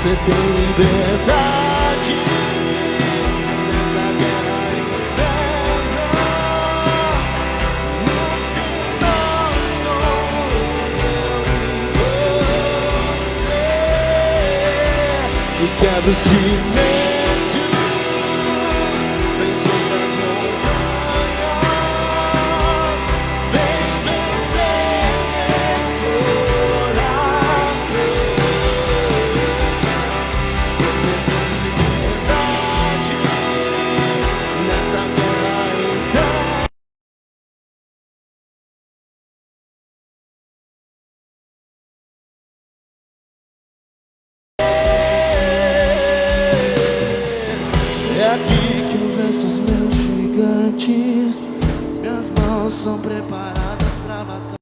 Você tem liberdade nessa guerra interna. No final sou eu e você. E quebra o silêncio, vem sobre as montanhas, vem vencer meu coração. Você tem liberdade nessa guerra interna. É aqui que eu venço os meus gigantes. Minhas mãos são preparadas pra batalha.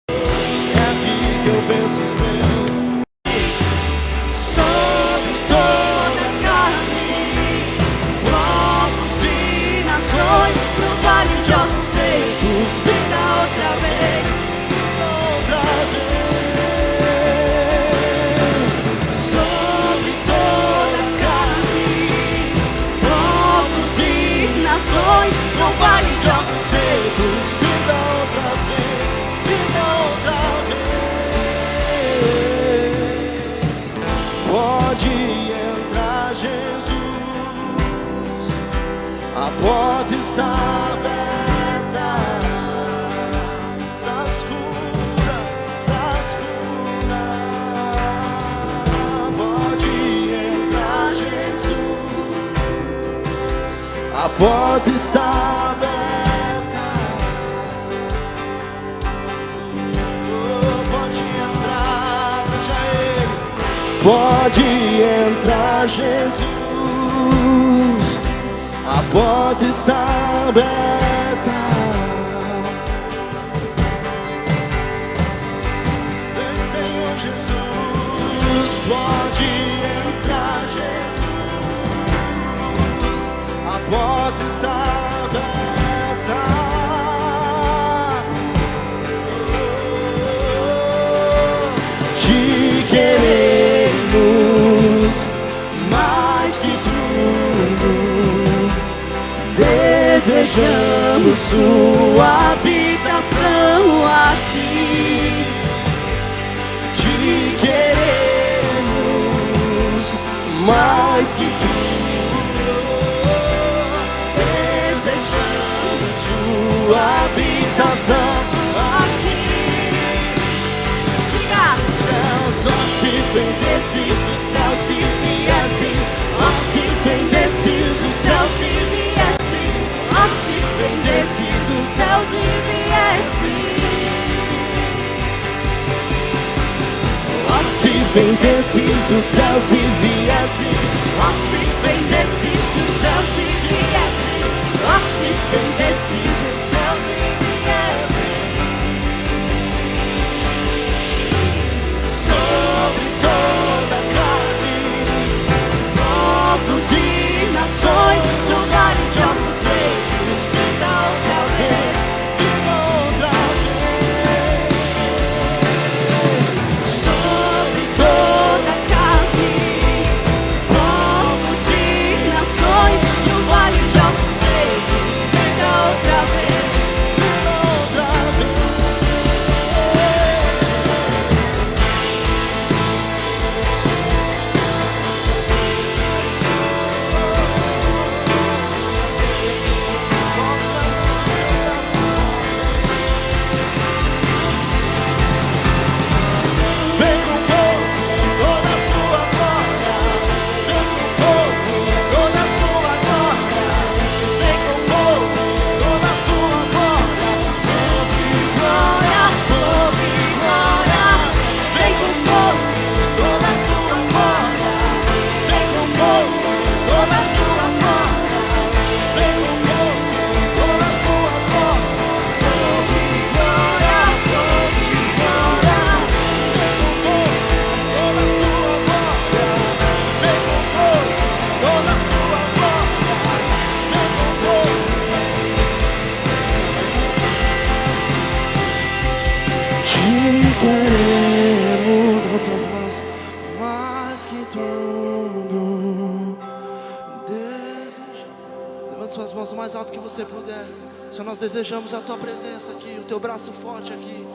É aqui que eu venço os meus. Sobre toda a carne, povos e nações, no vale de ossos secos, vida outra vez, outra vez. Sobre toda a carne, povos e nações, no vale de ossos secos, vida outra vez, vida outra vez. Pode entrar, Jesus, a porta está aberta. Traz cura, traz cura. Pode entrar, Jesus, a porta está aberta. Oh, pode entrar, veja Ele. Pode entrar, Jesus, a porta está aberta. Vem, Senhor Jesus, pode entrar, Jesus, a porta está aberta. Te queremos mais que tudo, desejamos sua habitação aqui. Te queremos mais que tudo, desejamos sua habitação aqui. Ó, se vendesses os céus se viesse, ó, se vendesses os céus se viesse, ó, se vendesses os céus e viesse, ó, se vendesses os céus e viesse, ó, se vendesses os céus e viesse, ó, se vendesses os céus e viesse. Sobre toda a carne, povos e nações, no vale de ossos secos, vida outra vez, vida outra vez. Sobre toda a carne, povos mãos o mais alto que você puder. Senhor, nós desejamos a Tua presença aqui, o Teu braço forte aqui.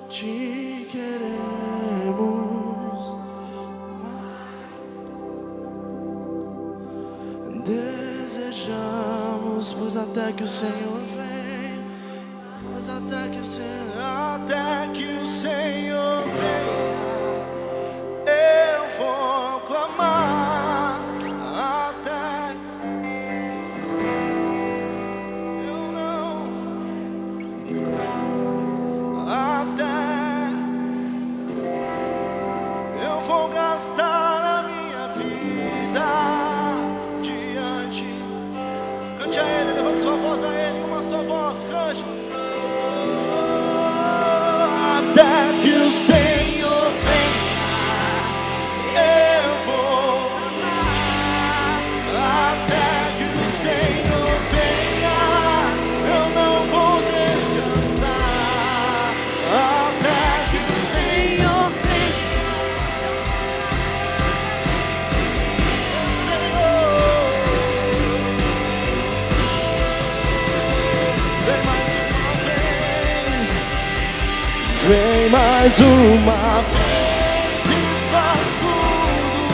Te queremos mais. Desejamos, pois até que o Senhor venha, pois até que o Senhor venha, eu vou clamar até eu não, até eu vou gastar a minha vida diante. Cante a Ele, levante sua voz a Ele, uma só voz, cante. Até que o Senhor venha, eu vou amar. Até que o Senhor venha, eu não vou descansar. Até que o Senhor venha, Senhor, vem mais uma vez e faz tudo.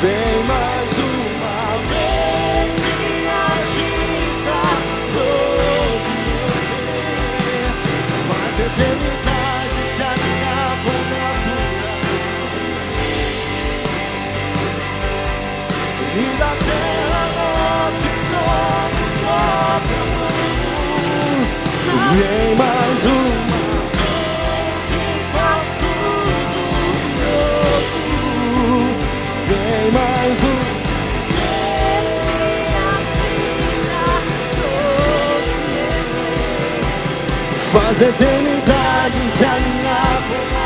Vem mais uma vez e agita todo você. Faz a eternidade se alinhar com a tua. E da terra nós que somos proclamamos. Vem mais uma vez e faz tudo novo. Vem mais uma vez e agita todo desejo. Faz a eternidade se alinhar com a tua.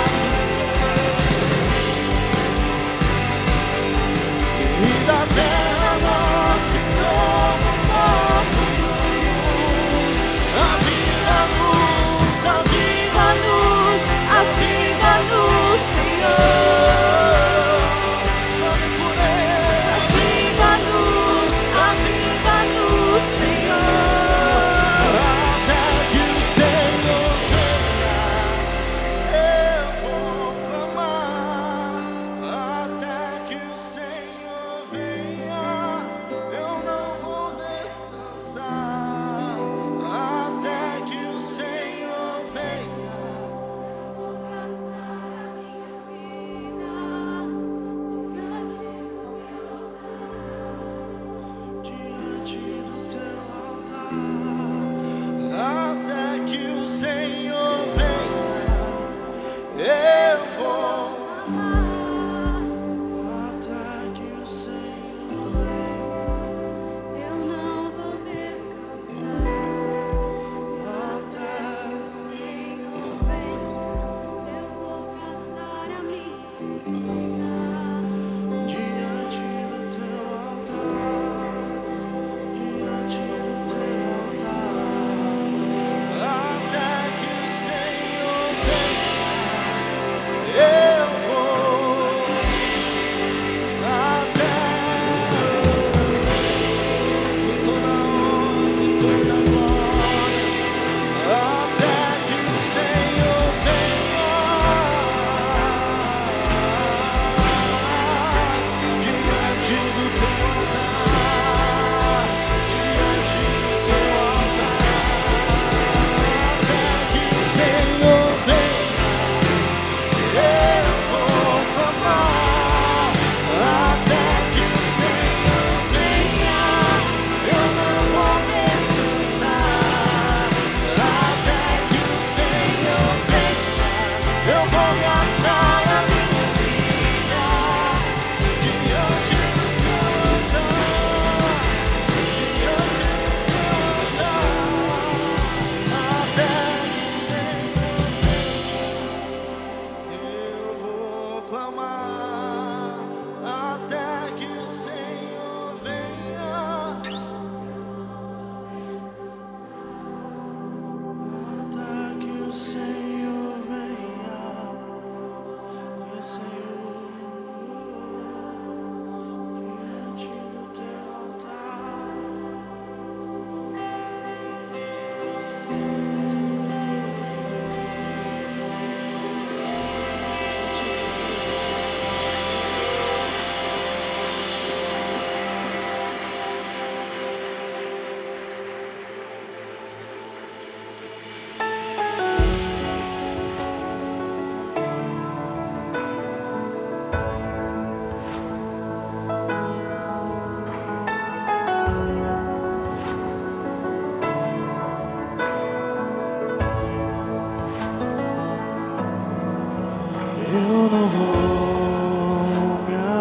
E da terra nós que somos novos. Aviva-nos, aviva-nos, aviva-nos, Senhor. Aviva-nos, aviva-nos, Senhor. Até que o Senhor venha.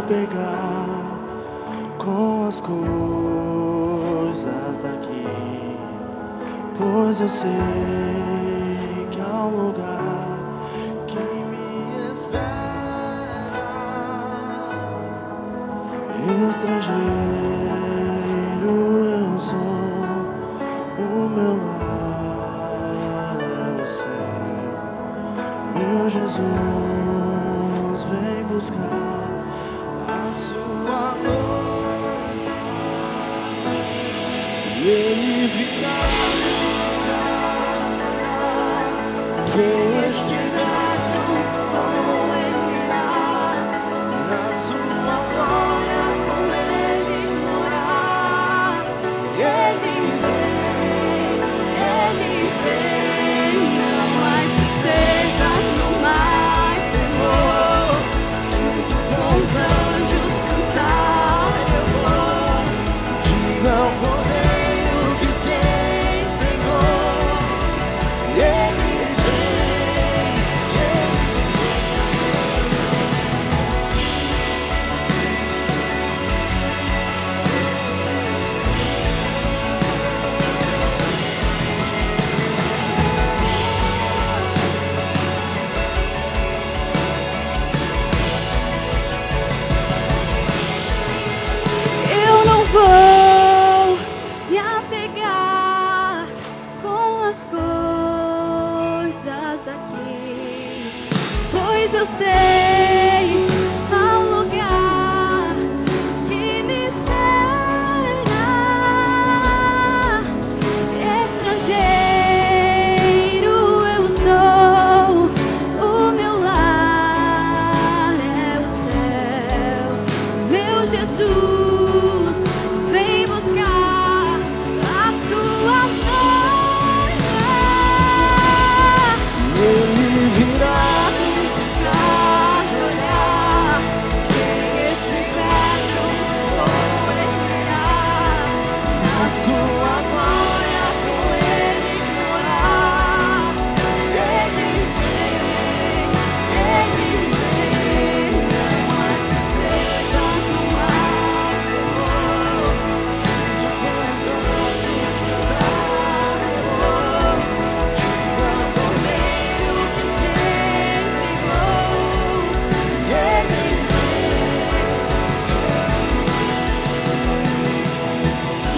apegar com as coisas daqui, pois eu sei que há um lugar que me espera. Estrangeiro eu sou, o meu lar é o céu. Meu Jesus vem buscar a sua noiva, e Ele virá buscar quem estiver com Ele irá, na sua glória com Ele morar. Ele vem, não mais tristeza, não mais temor, junto com os anjos cantar eu vou. Diga ao Cordeiro que se entregou, Ele vem, eu não vou me apegar com as coisas daqui, pois eu sei há um lugar que me espera. Estrangeiro eu sou, o meu lar é o céu. Meu Jesus vem buscar a sua noiva. Ele virá buscar de olhar quem estiver com Ele irá, na sua glória com Ele morar. Ele vem, não mais tristeza, não mais temor, junto com os anjos cantar eu vou. Diga ao Cordeiro que se entregou, Ele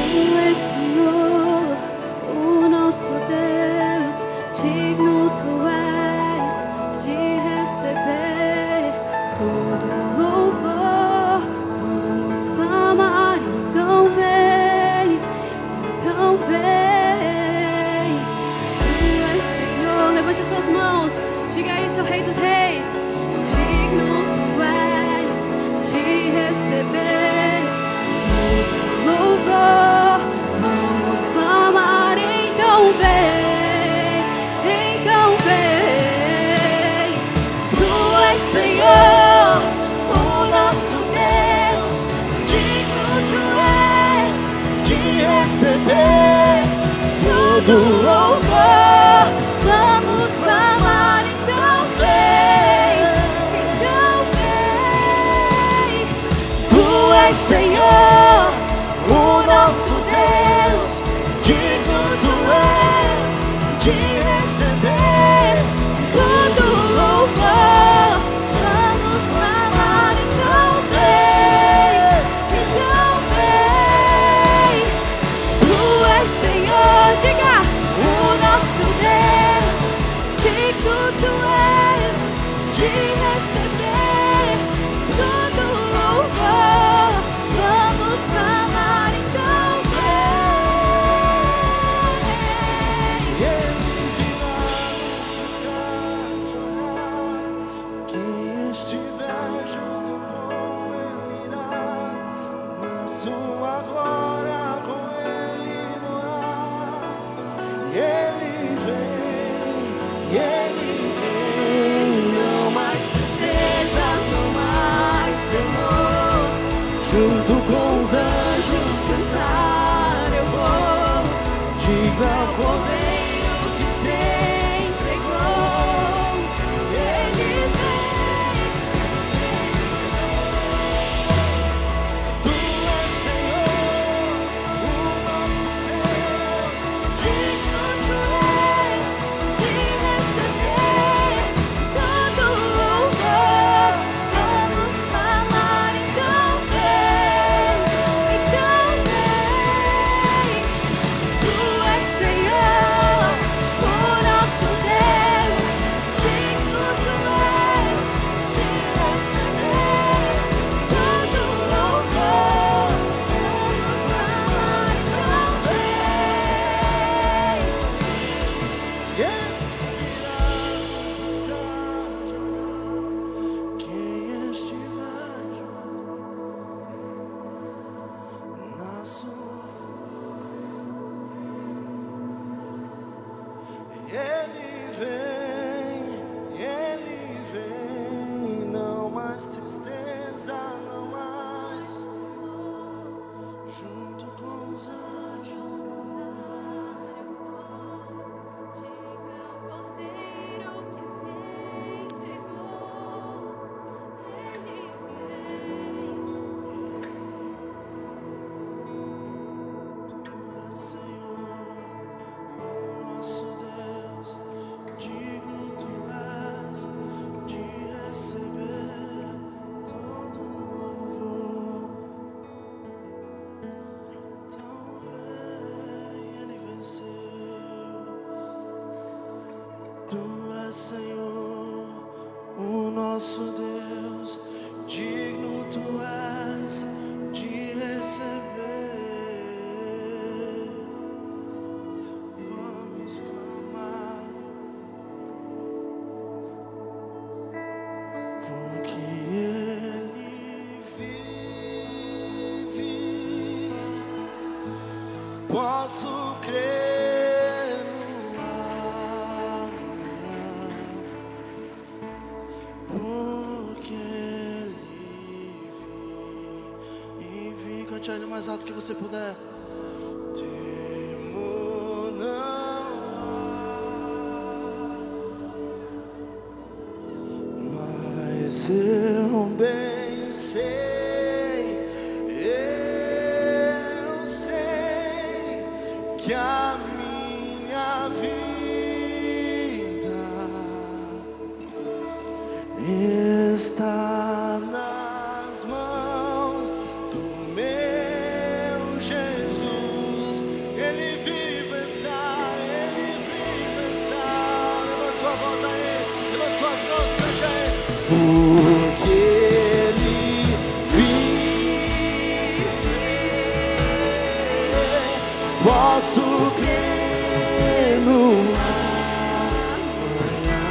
Tu és Senhor, o nosso Deus, digno Tu és de receber todo louvor. Vamos clamar, então vem, então vem. Tu és Senhor, levante suas mãos, diga isso, Rei dos Reis. Digno Tu és de receber todo louvor. Vamos clamar, então vem, então vem. Tu és Senhor, o nosso Deus, digno Tu és de receber todo louvor. Vamos clamar, então vem, então vem. Tu és Senhor, o nosso Deus, digno Tu és de receber todo louvor. Vamos clamar, então vem, então vem. Tu és Senhor, diga, o nosso Deus, digno Tu és de receber todo louvor. Vamos és, Senhor, o nosso Deus, digno tu és de receber. Vamos clamar, porque Ele vive. Posso crer no amanhã, porque Ele vive. Cante ainda mais alto que você puder. Temor não há, mas eu bem sei, eu sei que a minha vida está nas mãos do meu Jesus. Ele vive está, Ele vive está. Levante sua voz a Ele, levante suas mãos e cante a Ele. Porque Ele vive, posso crer no amanhã,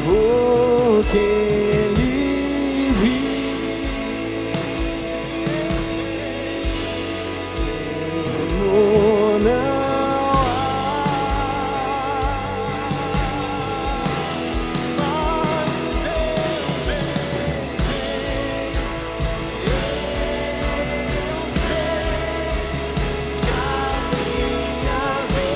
porque Ele vive. Temor não há, mas eu bem sei, eu sei que a minha vida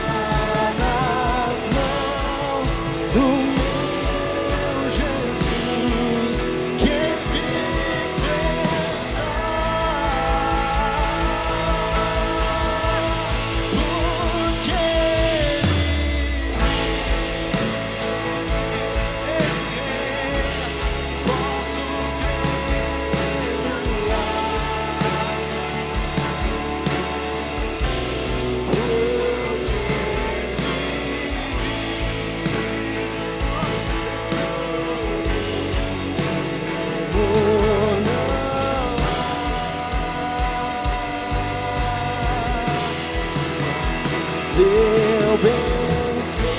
está nas mãos do meu Jesus, que vive está, porque posso eu bem sei,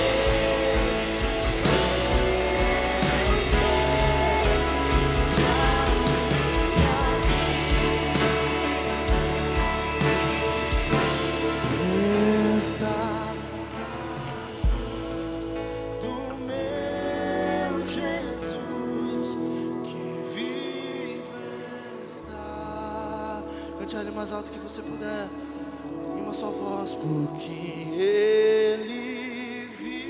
que a minha está nas mãos do meu Jesus, que vive está. Cante a Ele mais alto que você puder, em uma só voz, porque Ele vive.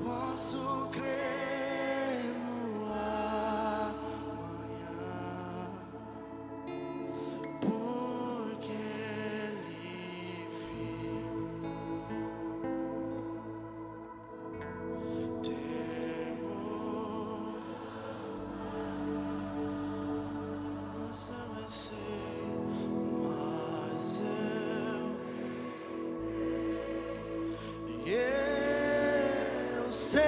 Posso crer no amanhã, porque Ele vive. Temor, mas eu sei, mas eu sei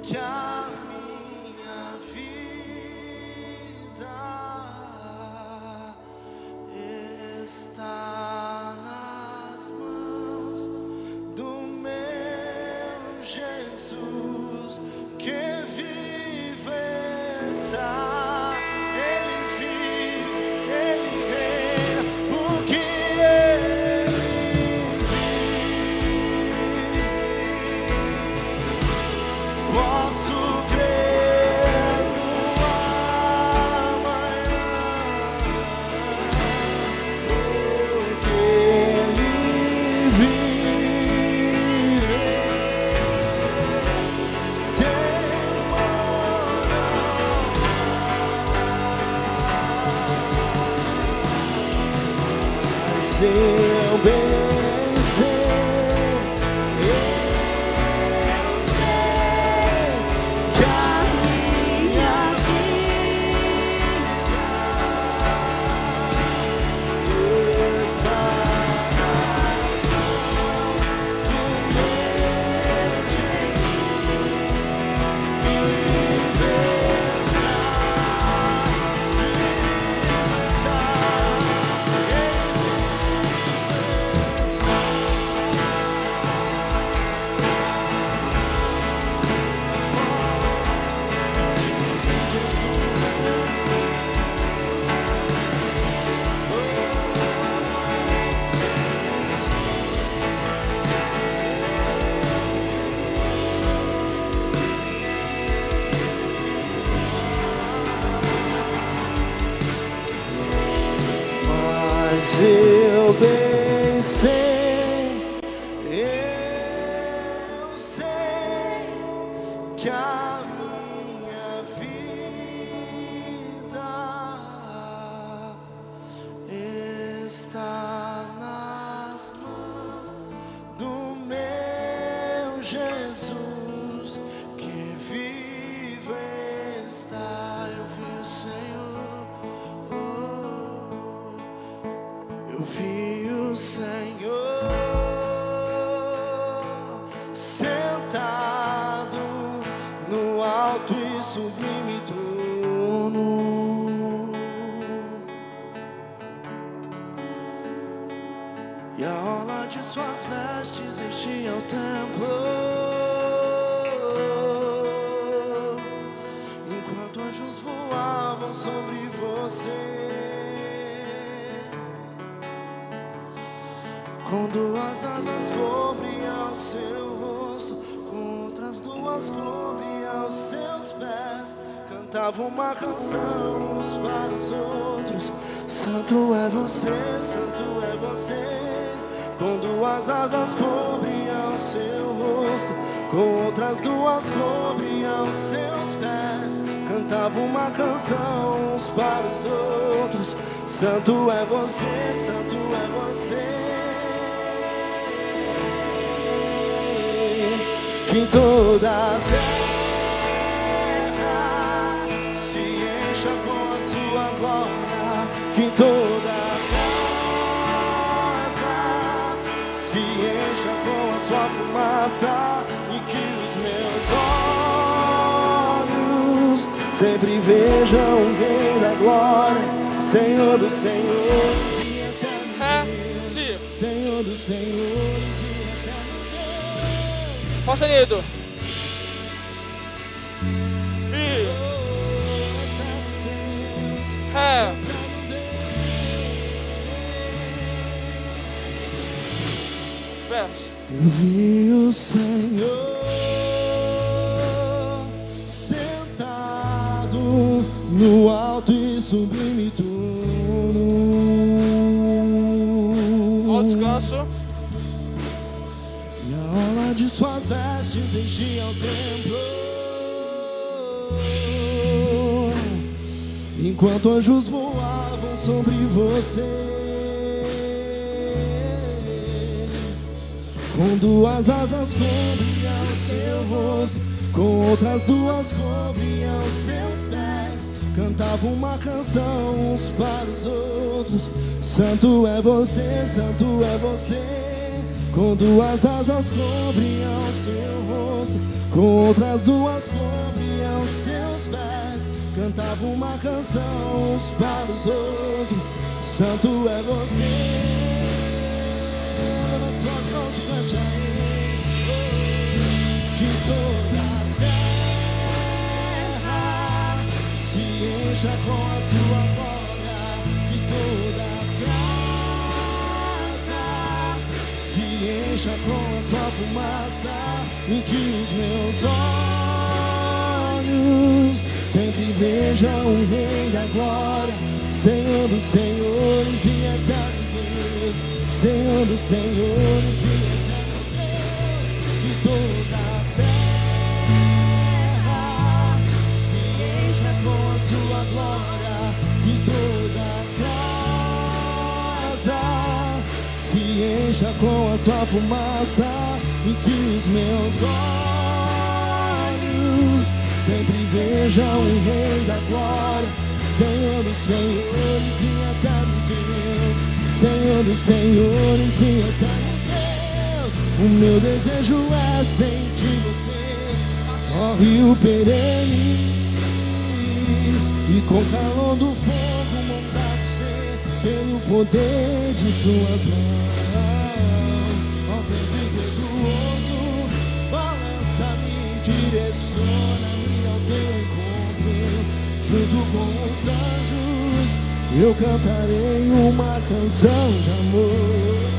que a minha vida está nas mãos do meu Jesus, que vive está. Ele vive, Ele reina, porque Ele posso crer no amanhã, porque Ele vive. Mas eu bem sei, eu sei que a minha vida eu bem sei, que a minha vida está nas mãos do meu Jesus, que vive está. Eu vi o Senhor, eu vi o Senhor sentado no alto e sublime trono, e a orla de suas vestes enchia o templo, enquanto anjos voavam sobre você. Com duas asas cobria o seu rosto, com outras duas cobria os seus pés. Cantava uma canção uns para os outros: Santo é você, Santo é você. Com duas asas cobria o seu rosto, com outras duas cobria os seus pés. Cantava uma canção uns para os outros: Santo é você, Santo é você. Que em toda a terra se encha com a sua glória, que em toda a casa se encha com a sua fumaça, e que os meus olhos sempre vejam o Rei da Glória, Senhor dos Senhores e eterno Deus, Senhor dos Senhores e eterno Deus. Pastor verso. Eu vi o Senhor sentado no alto e sublime trono. Ao descanso. E a orla de suas vestes enchia o templo, enquanto anjos voavam sobre você. Com duas asas cobria o seu rosto, com outras duas cobria os seus pés. Cantava uma canção uns para os outros: Santo é você, Santo é você. Com duas asas cobria o seu rosto, com outras duas cobria os seus pés. Cantava uma canção uns para os outros: Santo é você. Suas mãos e cante a Ele. Que toda a terra se encha com a sua glória, que toda a casa se encha com a sua fumaça, e que os meus olhos sempre vejam o Rei da Glória, Senhor dos Senhores e eterno Deus, Senhor dos Senhores e eterno Deus. Que toda a terra se encha com a sua glória, que toda a casa se encha com a sua fumaça, e que os meus olhos sempre vejam o Rei da Glória, Senhor dos Senhores e eterno Deus, Senhor dos Senhores e eterno Deus. O meu desejo é sentir você, ó rio perene, e com calor do fogo montar-se pelo poder de suas mãos. Ó vento impetuoso, balança-me, direciona-me ao teu encontro. Junto com os anjos eu cantarei uma canção de amor.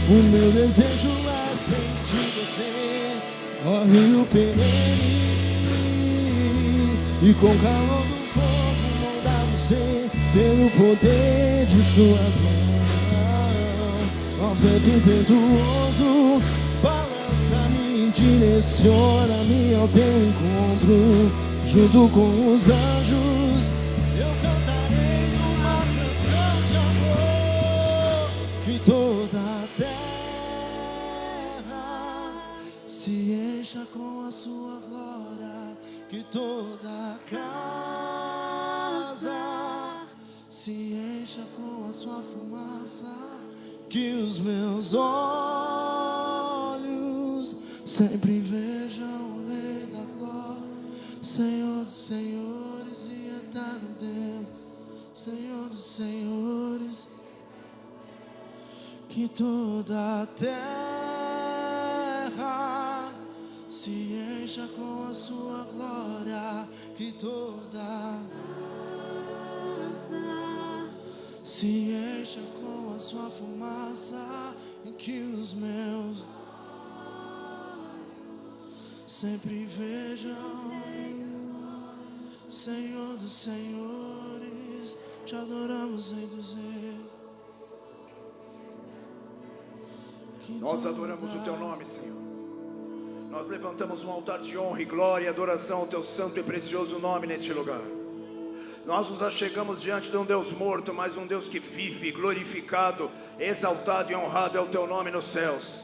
O meu desejo é sentir você, ó rio perene, e com calor do fogo moldar você pelo poder de suas mãos. vento impetuoso balança-me, direciona-me ao teu encontro. Junto com os anjos eu cantarei uma canção de amor, que toda a terra se encha com a sua glória, que toda a casa se encha com a sua fumaça, que os meus olhos sempre vejam o Rei da Glória, Senhor dos senhores e eterno Deus, Senhor dos senhores, que toda a terra se encha com a sua glória, que toda se encha com a sua fumaça, em que os meus sempre vejam, Senhor dos senhores, te adoramos, Rei dos reis. Nós adoramos o teu nome, Senhor. Nós levantamos um altar de honra e glória e adoração ao teu santo e precioso nome neste lugar. Nós nos achegamos diante de um Deus morto, mas um Deus que vive, glorificado, exaltado e honrado é o teu nome nos céus.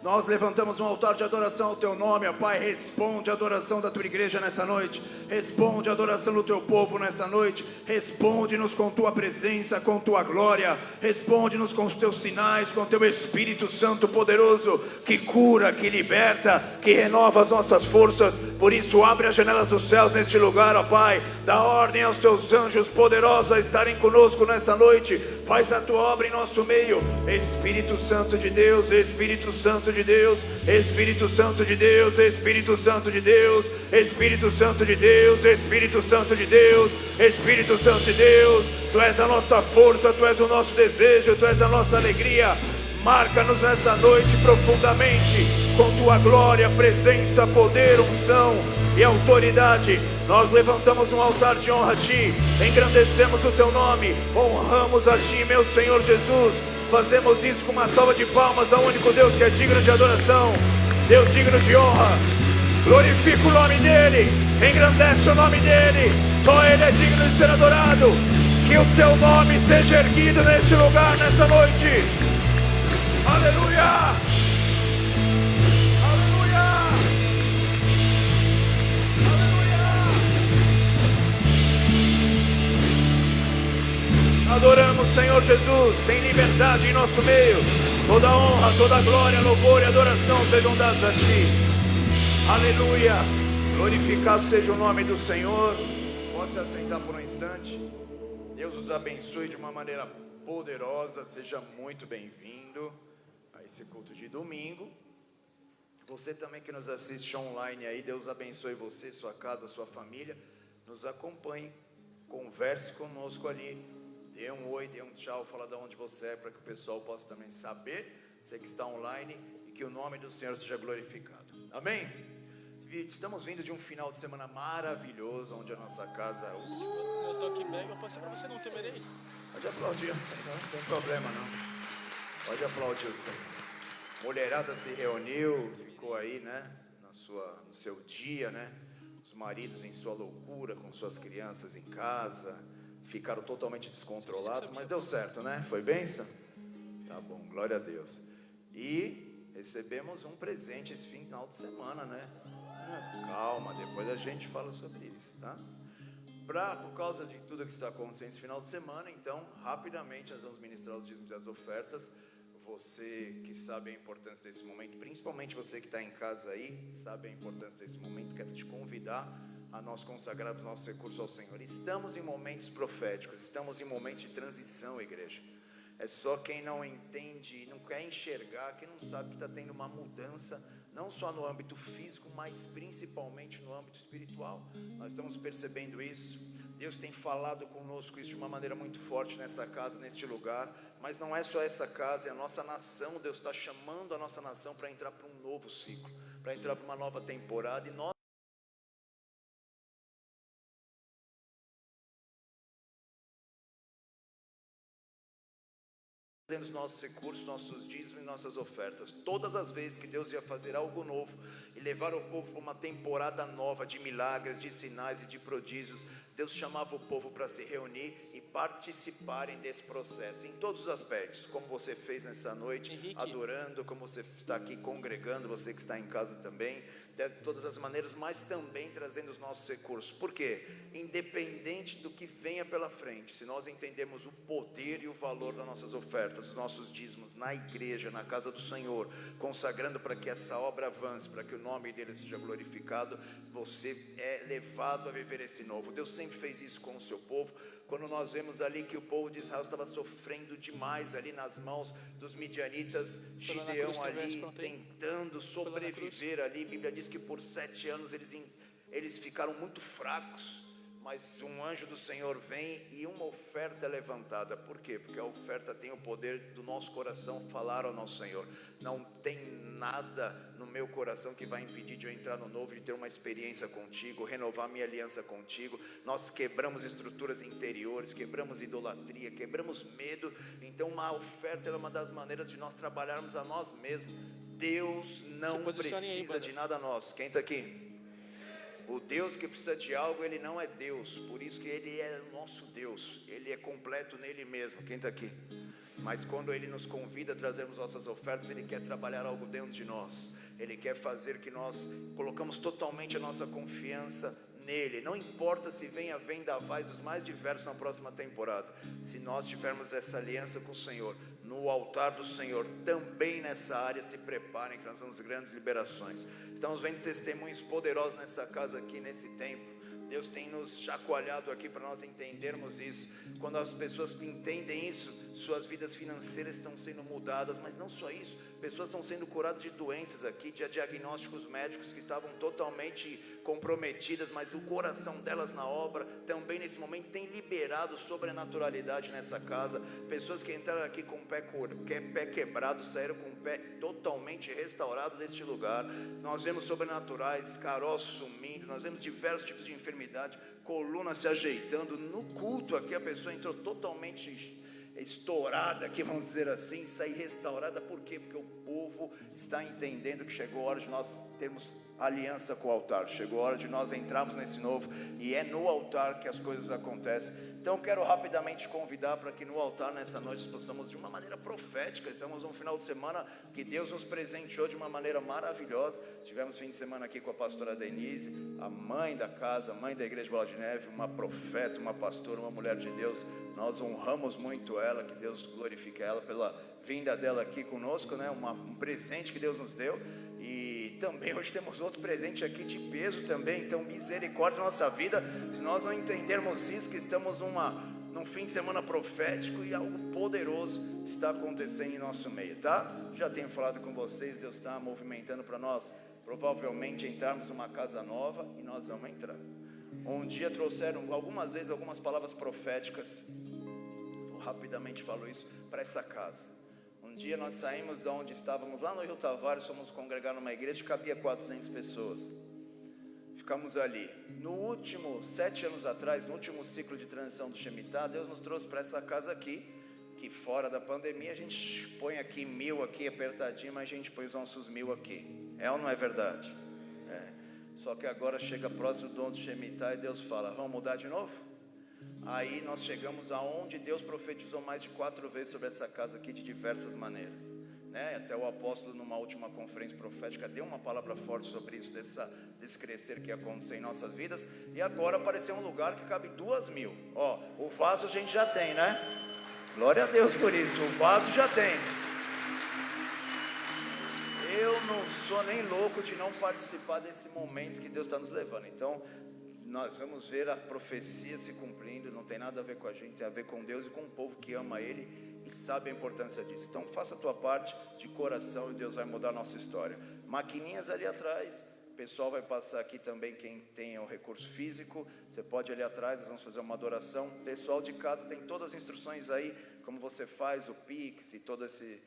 Nós levantamos um altar de adoração ao teu nome, ó Pai. Responde a adoração da tua igreja nessa noite. Responde a adoração do teu povo nessa noite. Responde-nos com tua presença, com tua glória. Responde-nos com os teus sinais, com teu Espírito Santo poderoso, que cura, que liberta, que renova as nossas forças. Por isso abre as janelas dos céus neste lugar, ó Pai. Dá ordem aos teus anjos poderosos a estarem conosco nessa noite. Faz a tua obra em nosso meio. Espírito Santo de Deus, Espírito Santo de Deus, Espírito Santo de Deus, Espírito Santo de Deus, Espírito Santo de Deus, Espírito Santo de Deus, Espírito Santo de Deus. Tu és a nossa força, tu és o nosso desejo, tu és a nossa alegria. Marca-nos nessa noite profundamente com tua glória, presença, poder, unção e autoridade. Nós levantamos um altar de honra a ti, engrandecemos o teu nome, honramos a ti, meu Senhor Jesus. Fazemos isso com uma salva de palmas ao único Deus que é digno de adoração, Deus digno de honra. Glorifica o nome dele, engrandece o nome dele, só ele é digno de ser adorado. Que o teu nome seja erguido neste lugar, nessa noite. Aleluia! Aleluia! Aleluia! Adoramos, Senhor Jesus. Tem liberdade em nosso meio. Toda honra, toda glória, louvor e adoração sejam dados a ti. Aleluia! Glorificado seja o nome do Senhor. Pode se assentar por um instante. Deus os abençoe de uma maneira poderosa. Seja muito bem-vindo a esse culto de domingo. Você também que nos assiste online aí, Deus abençoe você, sua casa, sua família. Nos acompanhe, converse conosco ali. Dê um oi, dê um tchau, fala de onde você é, para que o pessoal possa também saber, você que está online, e que o nome do Senhor seja glorificado. Amém? Estamos vindo de um final de semana maravilhoso, onde a nossa casa... Eu tô aqui bem, eu passei para você, não temerei. Pode aplaudir o Senhor, não tem problema não. Pode aplaudir o Senhor. Mulherada se reuniu, ficou aí, né, no seu dia, né? Os maridos em sua loucura, com suas crianças em casa, ficaram totalmente descontrolados, mas deu certo, né? Foi bênção? Tá bom, glória a Deus. E recebemos um presente esse final de semana, né? Calma, depois a gente fala sobre isso, tá? Por causa de tudo que está acontecendo esse final de semana, então, rapidamente nós vamos ministrar os dízimos e as ofertas. Você que sabe a importância desse momento, principalmente você que está em casa aí, sabe a importância desse momento, quero te convidar a nós consagrarmos nossos recursos ao Senhor. Estamos em momentos proféticos, estamos em momentos de transição, igreja. É só quem não entende, não quer enxergar, quem não sabe que está tendo uma mudança, não só no âmbito físico, mas principalmente no âmbito espiritual. Nós estamos percebendo isso. Deus tem falado conosco isso de uma maneira muito forte nessa casa, neste lugar. Mas não é só essa casa, é a nossa nação. Deus está chamando a nossa nação para entrar para um novo ciclo, para entrar para uma nova temporada. E nós trazendo os nossos recursos, nossos dízimos e nossas ofertas. Todas as vezes que Deus ia fazer algo novo e levar o povo para uma temporada nova de milagres, de sinais e de prodígios, Deus chamava o povo para se reunir e participarem desse processo, em todos os aspectos, como você fez nessa noite, Henrique, adorando, como você está aqui congregando, você que está em casa também, de todas as maneiras, mas também trazendo os nossos recursos. Por quê? Independente do que venha pela frente, se nós entendemos o poder e o valor das nossas ofertas, dos nossos dízimos na igreja, na casa do Senhor, consagrando para que essa obra avance, para que o nome dele seja glorificado, você é levado a viver esse novo. Deus sempre fez isso com o seu povo. Quando nós vemos ali que o povo de Israel estava sofrendo demais ali nas mãos dos midianitas, Gideão ali tentando sobreviver ali, a Bíblia diz que por 7 anos eles ficaram muito fracos, mas um anjo do Senhor vem e uma oferta é levantada. Por quê? Porque a oferta tem o poder do nosso coração falar ao nosso Senhor. Não tem nada no meu coração que vai impedir de eu entrar no novo, de ter uma experiência contigo, renovar minha aliança contigo. Nós quebramos estruturas interiores, quebramos idolatria, quebramos medo. Então a oferta é uma das maneiras de nós trabalharmos a nós mesmos. Deus não precisa de nada nosso. Quem está aqui? O Deus que precisa de algo, Ele não é Deus. Por isso que Ele é o nosso Deus. Ele é completo nele mesmo. Quem está aqui? Mas quando Ele nos convida a trazermos nossas ofertas, Ele quer trabalhar algo dentro de nós. Ele quer fazer que nós colocamos totalmente a nossa confiança nele. Não importa se venha vendavais dos mais diversos na próxima temporada. Se nós tivermos essa aliança com o Senhor, no altar do Senhor, também nessa área, se preparem que nós vamos grandes liberações. Estamos vendo testemunhos poderosos nessa casa aqui, nesse tempo. Deus tem nos chacoalhado aqui para nós entendermos isso. Quando as pessoas entendem isso, suas vidas financeiras estão sendo mudadas, mas não só isso, pessoas estão sendo curadas de doenças aqui, de diagnósticos médicos que estavam totalmente comprometidas, mas o coração delas na obra, também nesse momento tem liberado sobrenaturalidade nessa casa. Pessoas que entraram aqui com o pé quebrado, saíram com o pé totalmente restaurado deste lugar. Nós vemos sobrenaturais, caroços sumindo, nós vemos diversos tipos de enfermidade, coluna se ajeitando. No culto aqui a pessoa entrou totalmente estourada aqui, vamos dizer assim, sair restaurada. Por quê? Porque o povo está entendendo que chegou a hora de nós termos aliança com o altar, chegou a hora de nós entrarmos nesse novo, e é no altar que as coisas acontecem. Então eu quero rapidamente convidar para que no altar nessa noite nós possamos, de uma maneira profética, estamos num final de semana que Deus nos presenteou de uma maneira maravilhosa. Tivemos fim de semana aqui com a pastora Denise, a mãe da casa, a mãe da igreja Bola de Neve, uma profeta, uma pastora, uma mulher de Deus. Nós honramos muito ela, que Deus glorifique ela pela vinda dela aqui conosco, né? Um presente que Deus nos deu. E também hoje temos outro presente aqui de peso também. Então misericórdia na nossa vida, se nós não entendermos isso, que estamos num fim de semana profético e algo poderoso está acontecendo em nosso meio, tá? Já tenho falado com vocês, Deus está movimentando para nós provavelmente entrarmos numa casa nova, e nós vamos entrar. Um dia trouxeram algumas vezes algumas palavras proféticas, eu rapidamente falo isso, para essa casa. Um dia nós saímos de onde estávamos, lá no Rio Tavares, fomos congregar numa igreja que cabia 400 pessoas. Ficamos ali. No último, 7 anos atrás, no último ciclo de transição do Shemitah, Deus nos trouxe para essa casa aqui, que fora da pandemia a gente põe aqui 1000 aqui apertadinho, mas a gente põe os nossos 1000 aqui. É ou não é verdade? É. Só que agora chega próximo do ano do Shemitah e Deus fala, vamos mudar de novo? Aí nós chegamos aonde Deus profetizou mais de 4 vezes sobre essa casa aqui de diversas maneiras, né? Até o apóstolo numa última conferência profética deu uma palavra forte sobre isso, desse crescer que ia acontecer em nossas vidas. E agora apareceu um lugar que cabe 2000. Ó, o vaso a gente já tem, né? Glória a Deus por isso, o vaso já tem. Eu não sou nem louco de não participar desse momento que Deus está nos levando. Então nós vamos ver a profecia se cumprindo. Não tem nada a ver com a gente, tem a ver com Deus e com o povo que ama Ele e sabe a importância disso. Então faça a tua parte de coração e Deus vai mudar a nossa história. Maquininhas ali atrás, o pessoal vai passar aqui também, quem tem o recurso físico, você pode ir ali atrás, nós vamos fazer uma adoração. Pessoal de casa tem todas as instruções aí, como você faz o Pix e todo esse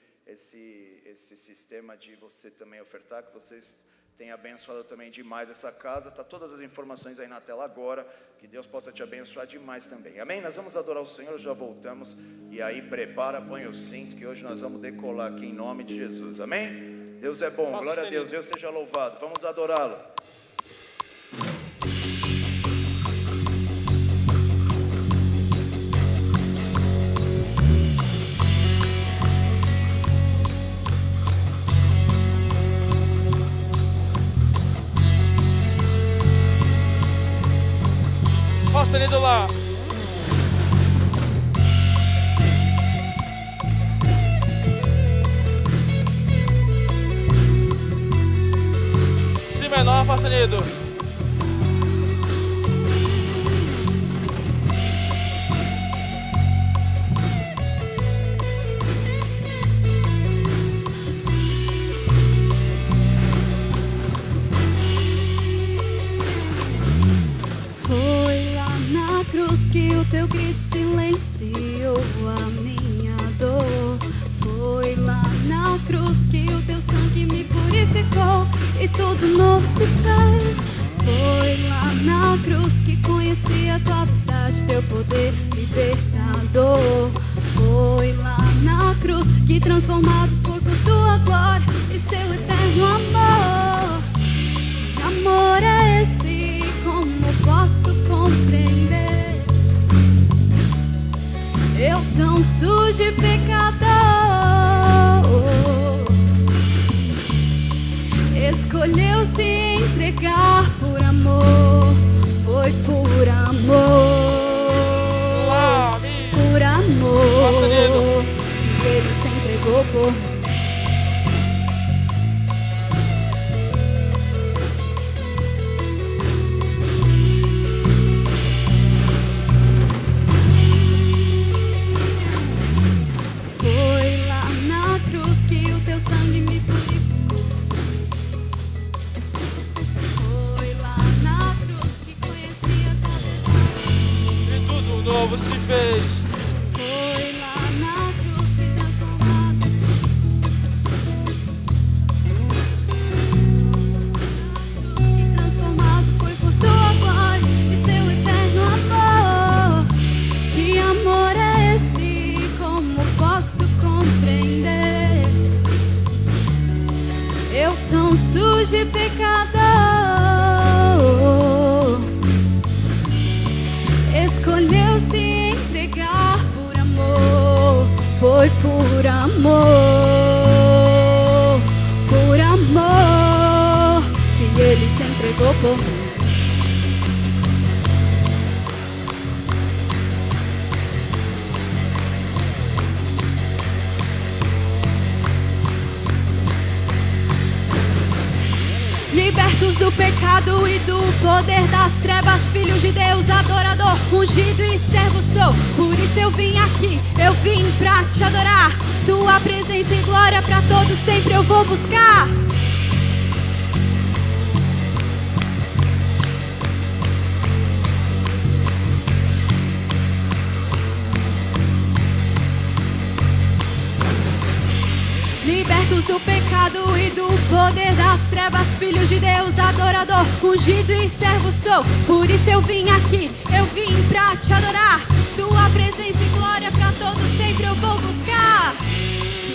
sistema de você também ofertar, que vocês tem abençoado também demais essa casa. Tá todas as informações aí na tela agora. Que Deus possa te abençoar demais também. Amém? Nós vamos adorar o Senhor, já voltamos. E aí prepara, põe o cinto, que hoje nós vamos decolar aqui em nome de Jesus. Amém? Deus é bom, glória a Deus, Deus seja louvado. Vamos adorá-lo. Sustenido lá. Si menor, Fá sustenido. Que o teu grito silenciou a minha dor. Foi lá na cruz que o teu sangue me purificou e tudo novo se fez. Foi lá na cruz que conheci a tua verdade, teu poder libertador. Foi lá na cruz que transformado por tua glória e seu eterno amor. Que amor é esse? Como posso compreender? Eu tão sujo e pecador, escolheu se entregar por amor. Foi por amor, por amor, que ele se entregou por mim. Sangue me purificou. Foi lá na cruz que conhecia a verdade e tudo novo se fez. Foi lá na cruz que transformado. Que transformado foi por tua glória e seu eterno amor. Que amor é esse? Como posso compreender? Eu tão sujo e pecador, escolheu se entregar por amor. Foi por amor, que ele se entregou por mim. Libertos do pecado e do poder das trevas, filhos de Deus, adorador, ungido e servo sou. Por isso eu vim aqui, eu vim pra te adorar. Tua presença e glória pra todos sempre eu vou buscar. Libertos do pecado e do poder das trevas, filhos de Deus, adorador, ungido e servo sou. Por isso eu vim aqui, eu vim pra te adorar. Tua presença e glória pra todos sempre eu vou buscar.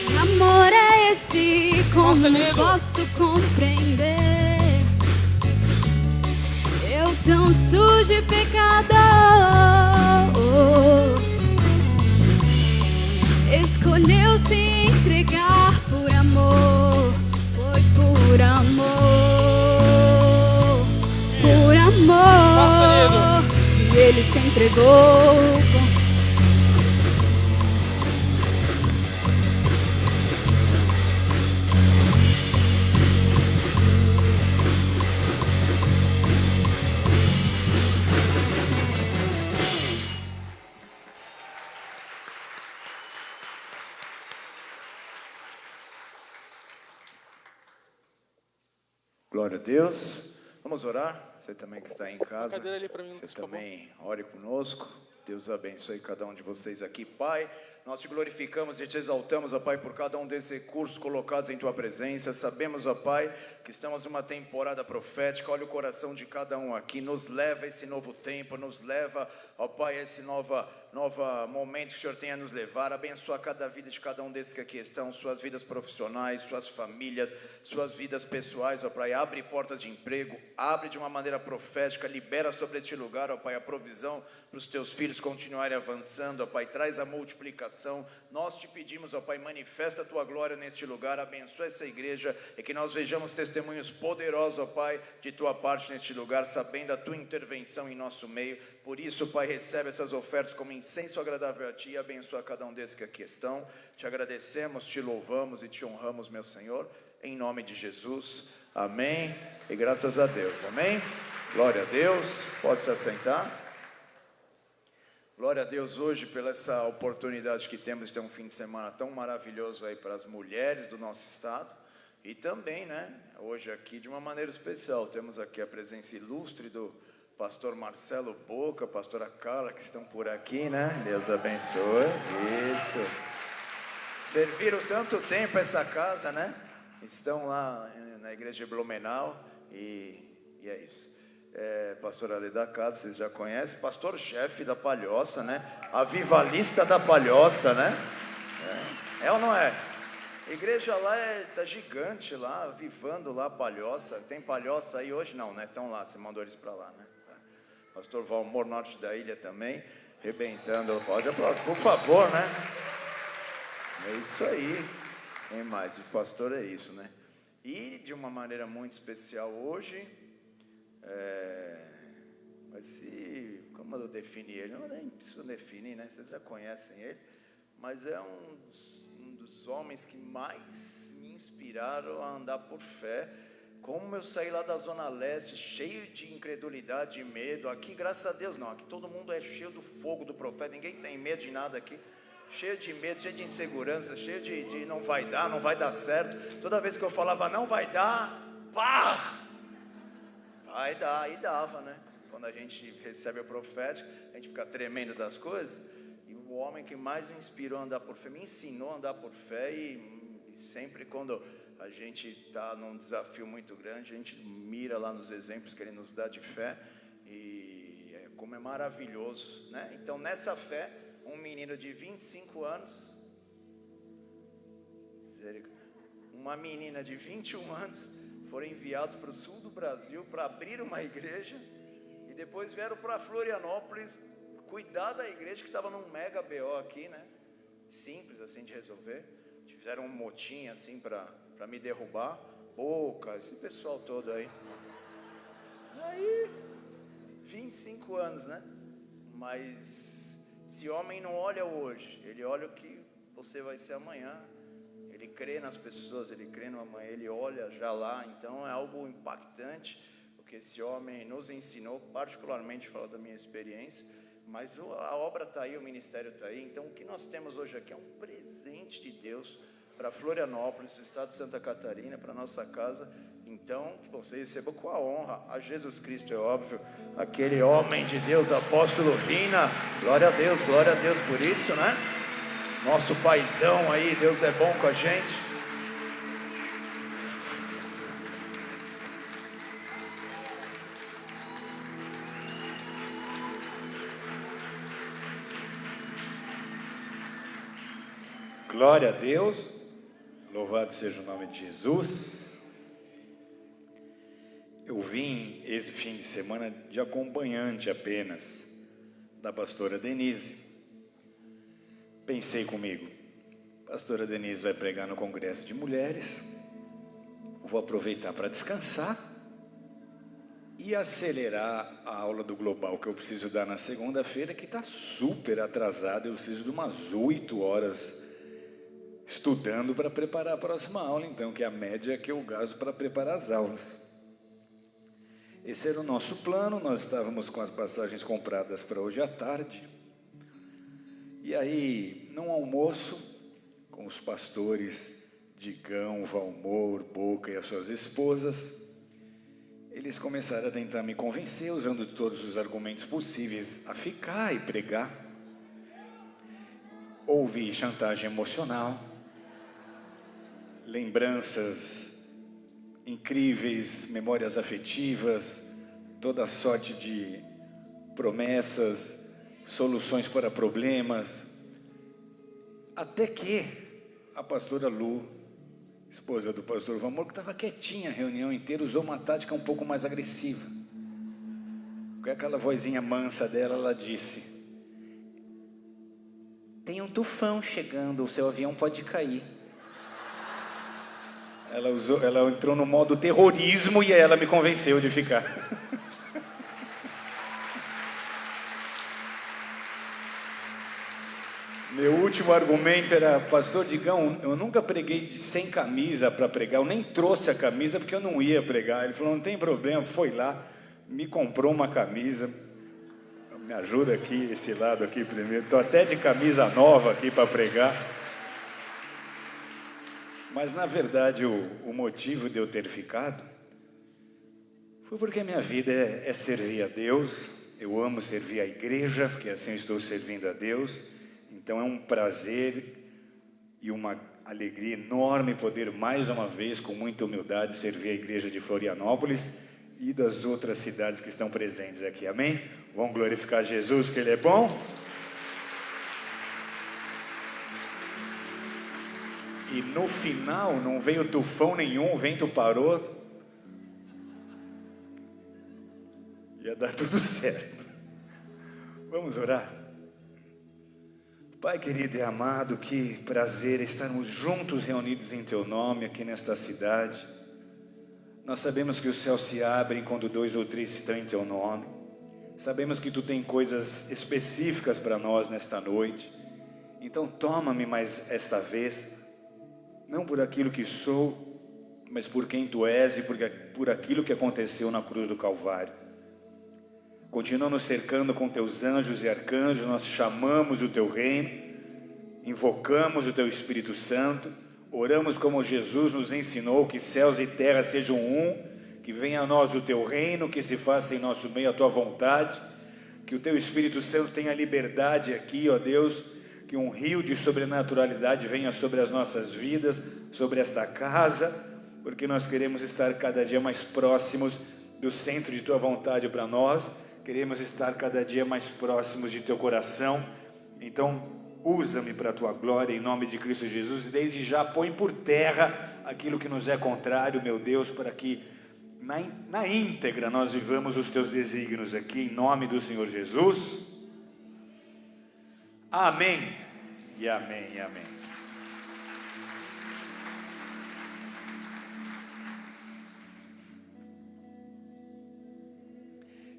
Que amor é esse? Como posso compreender? Eu tão sujo e pecador, escolheu se entregar por amor. Foi por amor, que ele se entregou. Glória a Deus. Vamos orar. Você também que está em casa, Cadeira ali pra mim, você por favor. também ore conosco. Deus abençoe cada um de vocês aqui, Pai. Nós te glorificamos e te exaltamos, ó Pai, por cada um desses recursos colocados em Tua presença. Sabemos, ó Pai, que estamos numa temporada profética. Olha o coração de cada um aqui. Nos leva a esse novo tempo, nos leva, ó Pai, a esse novo momento que o Senhor tem a nos levar. Abençoa cada vida de cada um desses que aqui estão, suas vidas profissionais, suas famílias, suas vidas pessoais, ó Pai. Abre portas de emprego, abre de uma maneira profética, libera sobre este lugar, ó Pai, a provisão para os Teus filhos continuarem avançando, ó Pai. Traz a multiplicação. Nós te pedimos, ó Pai, manifesta a Tua glória neste lugar, abençoa essa igreja e que nós vejamos testemunhos poderosos, ó Pai, de Tua parte neste lugar, sabendo a Tua intervenção em nosso meio. Por isso, Pai, recebe essas ofertas como incenso agradável a Ti e abençoa cada um desses que aqui estão. Te agradecemos, te louvamos e te honramos, meu Senhor, em nome de Jesus. Amém e graças a Deus. Amém. Glória a Deus. Pode se assentar. Glória a Deus hoje pela essa oportunidade que temos de ter um fim de semana tão maravilhoso aí para as mulheres do nosso estado. E também, né, hoje aqui de uma maneira especial, temos aqui a presença ilustre do pastor Marcelo Boca, pastora Carla, que estão por aqui, né? Deus abençoe. Isso. Serviram tanto tempo essa casa, né? Estão lá na igreja de Blumenau e é isso. Pastor ali da casa, vocês já conhecem, pastor-chefe da Palhoça, né? Avivalista da Palhoça, né? É ou não é? A igreja lá tá gigante lá, avivando lá a Palhoça. Tem Palhoça aí hoje? Não, né? Estão lá, você mandou eles para lá, né? Tá. Pastor Valmor, norte da ilha também, rebentando. Pode aplaudir, por favor, né? É isso aí. Tem mais, o pastor é isso, né? E de uma maneira muito especial hoje, mas como eu defini ele? Eu nem preciso definir, né? Vocês já conhecem ele, mas é um dos homens que mais me inspiraram a andar por fé. Como eu saí lá da Zona Leste, cheio de incredulidade e medo. Aqui, graças a Deus, não. Aqui todo mundo é cheio do fogo do profeta. Ninguém tem medo de nada aqui. Cheio de medo, cheio de insegurança, cheio de não vai dar certo. Toda vez que eu falava não vai dar, pá! Vai dar, e dava, né? Quando a gente recebe o profético, a gente fica tremendo das coisas. E o homem que mais me inspirou a andar por fé, me ensinou a andar por fé. E sempre quando a gente está num desafio muito grande, a gente mira lá nos exemplos que ele nos dá de fé. E como é maravilhoso, né? Então, nessa fé, um menino de 25 anos, uma menina de 21 anos, foram enviados para o sul do Brasil para abrir uma igreja e depois vieram para Florianópolis cuidar da igreja que estava num mega BO aqui, né? Simples assim de resolver. Fizeram um motim assim para me derrubar. Boca, esse pessoal todo aí. Aí, 25 anos, né? Mas esse homem não olha hoje, ele olha o que você vai ser amanhã. Ele crê nas pessoas, ele crê no amanhã, ele olha já lá. Então é algo impactante o que esse homem nos ensinou, particularmente falo da minha experiência, mas a obra está aí, o ministério está aí. Então o que nós temos hoje aqui é um presente de Deus para Florianópolis, do estado de Santa Catarina, para nossa casa. Então que você receba com a honra a Jesus Cristo, é óbvio, aquele homem de Deus, apóstolo Rina. Glória a Deus por isso, né? Nosso paizão aí, Deus é bom com a gente. Glória a Deus, louvado seja o nome de Jesus. Eu vim esse fim de semana de acompanhante apenas da pastora Denise. Pensei comigo, pastora Denise vai pregar no Congresso de Mulheres, vou aproveitar para descansar e acelerar a aula do Global que eu preciso dar na segunda-feira, que está super atrasado. Eu preciso de umas 8 horas estudando para preparar a próxima aula, então, que é a média que eu gasto para preparar as aulas. Esse era o nosso plano. Nós estávamos com as passagens compradas para hoje à tarde. E aí, num almoço, com os pastores Digão, Valmor, Boca e as suas esposas, eles começaram a tentar me convencer, usando todos os argumentos possíveis, a ficar e pregar. Houve chantagem emocional, lembranças incríveis, memórias afetivas, toda sorte de promessas, soluções para problemas, até que a pastora Lu, esposa do pastor Valmor, que estava quietinha a reunião inteira, usou uma tática um pouco mais agressiva. Com aquela vozinha mansa dela, ela disse: tem um tufão chegando, o seu avião pode cair. Ela entrou no modo terrorismo e aí ela me convenceu de ficar. Meu último argumento era: pastor Digão, eu nunca preguei sem camisa para pregar, eu nem trouxe a camisa porque eu não ia pregar. Ele falou: não tem problema, foi lá, me comprou uma camisa. Me ajuda aqui, esse lado aqui primeiro, estou até de camisa nova aqui para pregar. Mas na verdade o motivo de eu ter ficado foi porque a minha vida é servir a Deus. Eu amo servir a igreja, porque assim estou servindo a Deus. Então é um prazer e uma alegria enorme poder mais uma vez, com muita humildade, servir a igreja de Florianópolis e das outras cidades que estão presentes aqui, amém? Vamos glorificar Jesus, que Ele é bom. E no final não veio tufão nenhum, o vento parou, ia dar tudo certo. Vamos orar? Pai querido e amado, que prazer estarmos juntos, reunidos em Teu nome, aqui nesta cidade. Nós sabemos que os céus se abrem quando 2 ou 3 estão em Teu nome. Sabemos que Tu tem coisas específicas para nós nesta noite. Então toma-me mais esta vez, não por aquilo que sou, mas por quem Tu és e por aquilo que aconteceu na cruz do Calvário. Continua nos cercando com Teus anjos e arcanjos, nós chamamos o Teu reino, invocamos o Teu Espírito Santo, oramos como Jesus nos ensinou, que céus e terra sejam um, que venha a nós o Teu reino, que se faça em nosso meio a Tua vontade, que o Teu Espírito Santo tenha liberdade aqui, ó Deus, que um rio de sobrenaturalidade venha sobre as nossas vidas, sobre esta casa, porque nós queremos estar cada dia mais próximos do centro de Tua vontade para nós. Queremos estar cada dia mais próximos de Teu coração. Então, usa-me para a Tua glória, em nome de Cristo Jesus. E desde já põe por terra aquilo que nos é contrário, meu Deus, para que na íntegra nós vivamos os Teus desígnios aqui, em nome do Senhor Jesus. Amém e amém e amém.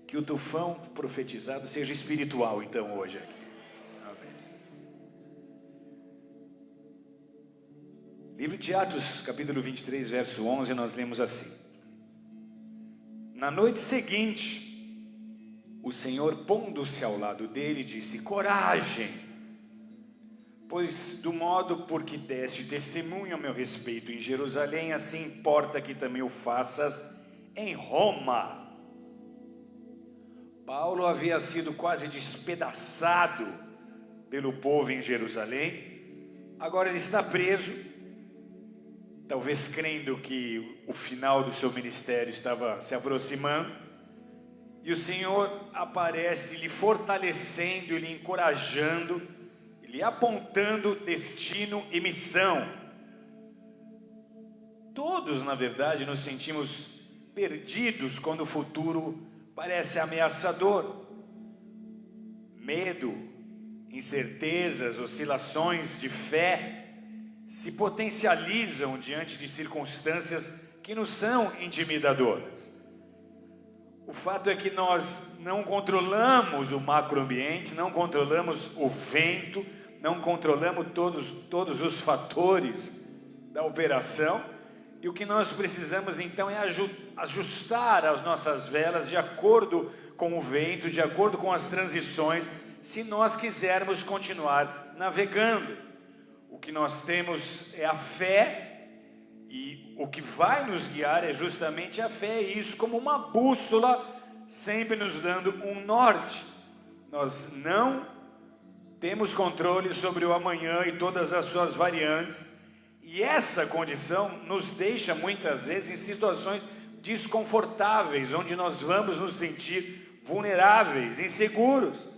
Que o tufão profetizado seja espiritual, então, hoje aqui. Amém. Livro de Atos, capítulo 23, verso 11, nós lemos assim: na noite seguinte, o Senhor, pondo-se ao lado dele, disse: coragem, pois do modo por que deste testemunho a meu respeito em Jerusalém, assim importa que também o faças em Roma. Paulo havia sido quase despedaçado pelo povo em Jerusalém. Agora ele está preso, talvez crendo que o final do seu ministério estava se aproximando. E o Senhor aparece lhe fortalecendo, lhe encorajando, lhe apontando destino e missão. Todos, na verdade, nos sentimos perdidos quando o futuro parece ameaçador. Medo, incertezas, oscilações de fé se potencializam diante de circunstâncias que nos são intimidadoras. O fato é que nós não controlamos o macroambiente, não controlamos o vento, não controlamos todos os fatores da operação. E o que nós precisamos então é ajustar as nossas velas de acordo com o vento, de acordo com as transições, se nós quisermos continuar navegando. O que nós temos é a fé, e o que vai nos guiar é justamente a fé, e isso como uma bússola, sempre nos dando um norte. Nós não temos controle sobre o amanhã e todas as suas variantes, e essa condição nos deixa muitas vezes em situações desconfortáveis, onde nós vamos nos sentir vulneráveis, inseguros.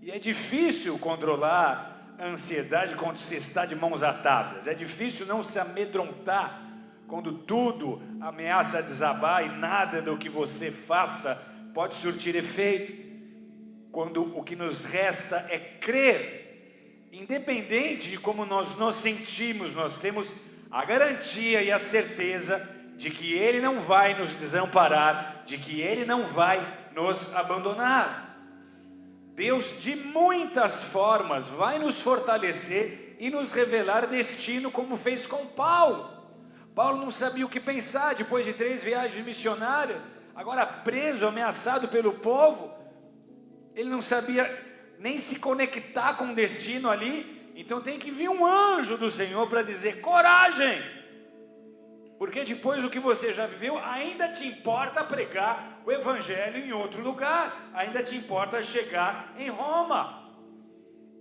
E é difícil controlar a ansiedade quando se está de mãos atadas. É difícil não se amedrontar quando tudo ameaça desabar e nada do que você faça pode surtir efeito. Quando o que nos resta é crer. Independente de como nós nos sentimos, nós temos a garantia e a certeza de que Ele não vai nos desamparar, de que Ele não vai nos abandonar. Deus, de muitas formas, vai nos fortalecer e nos revelar destino, como fez com Paulo. Paulo não sabia o que pensar depois de 3 viagens missionárias, agora preso, ameaçado pelo povo. Ele não sabia nem se conectar com o destino ali. Então tem que vir um anjo do Senhor para dizer: coragem, porque depois do que você já viveu, ainda te importa pregar o evangelho em outro lugar, ainda te importa chegar em Roma.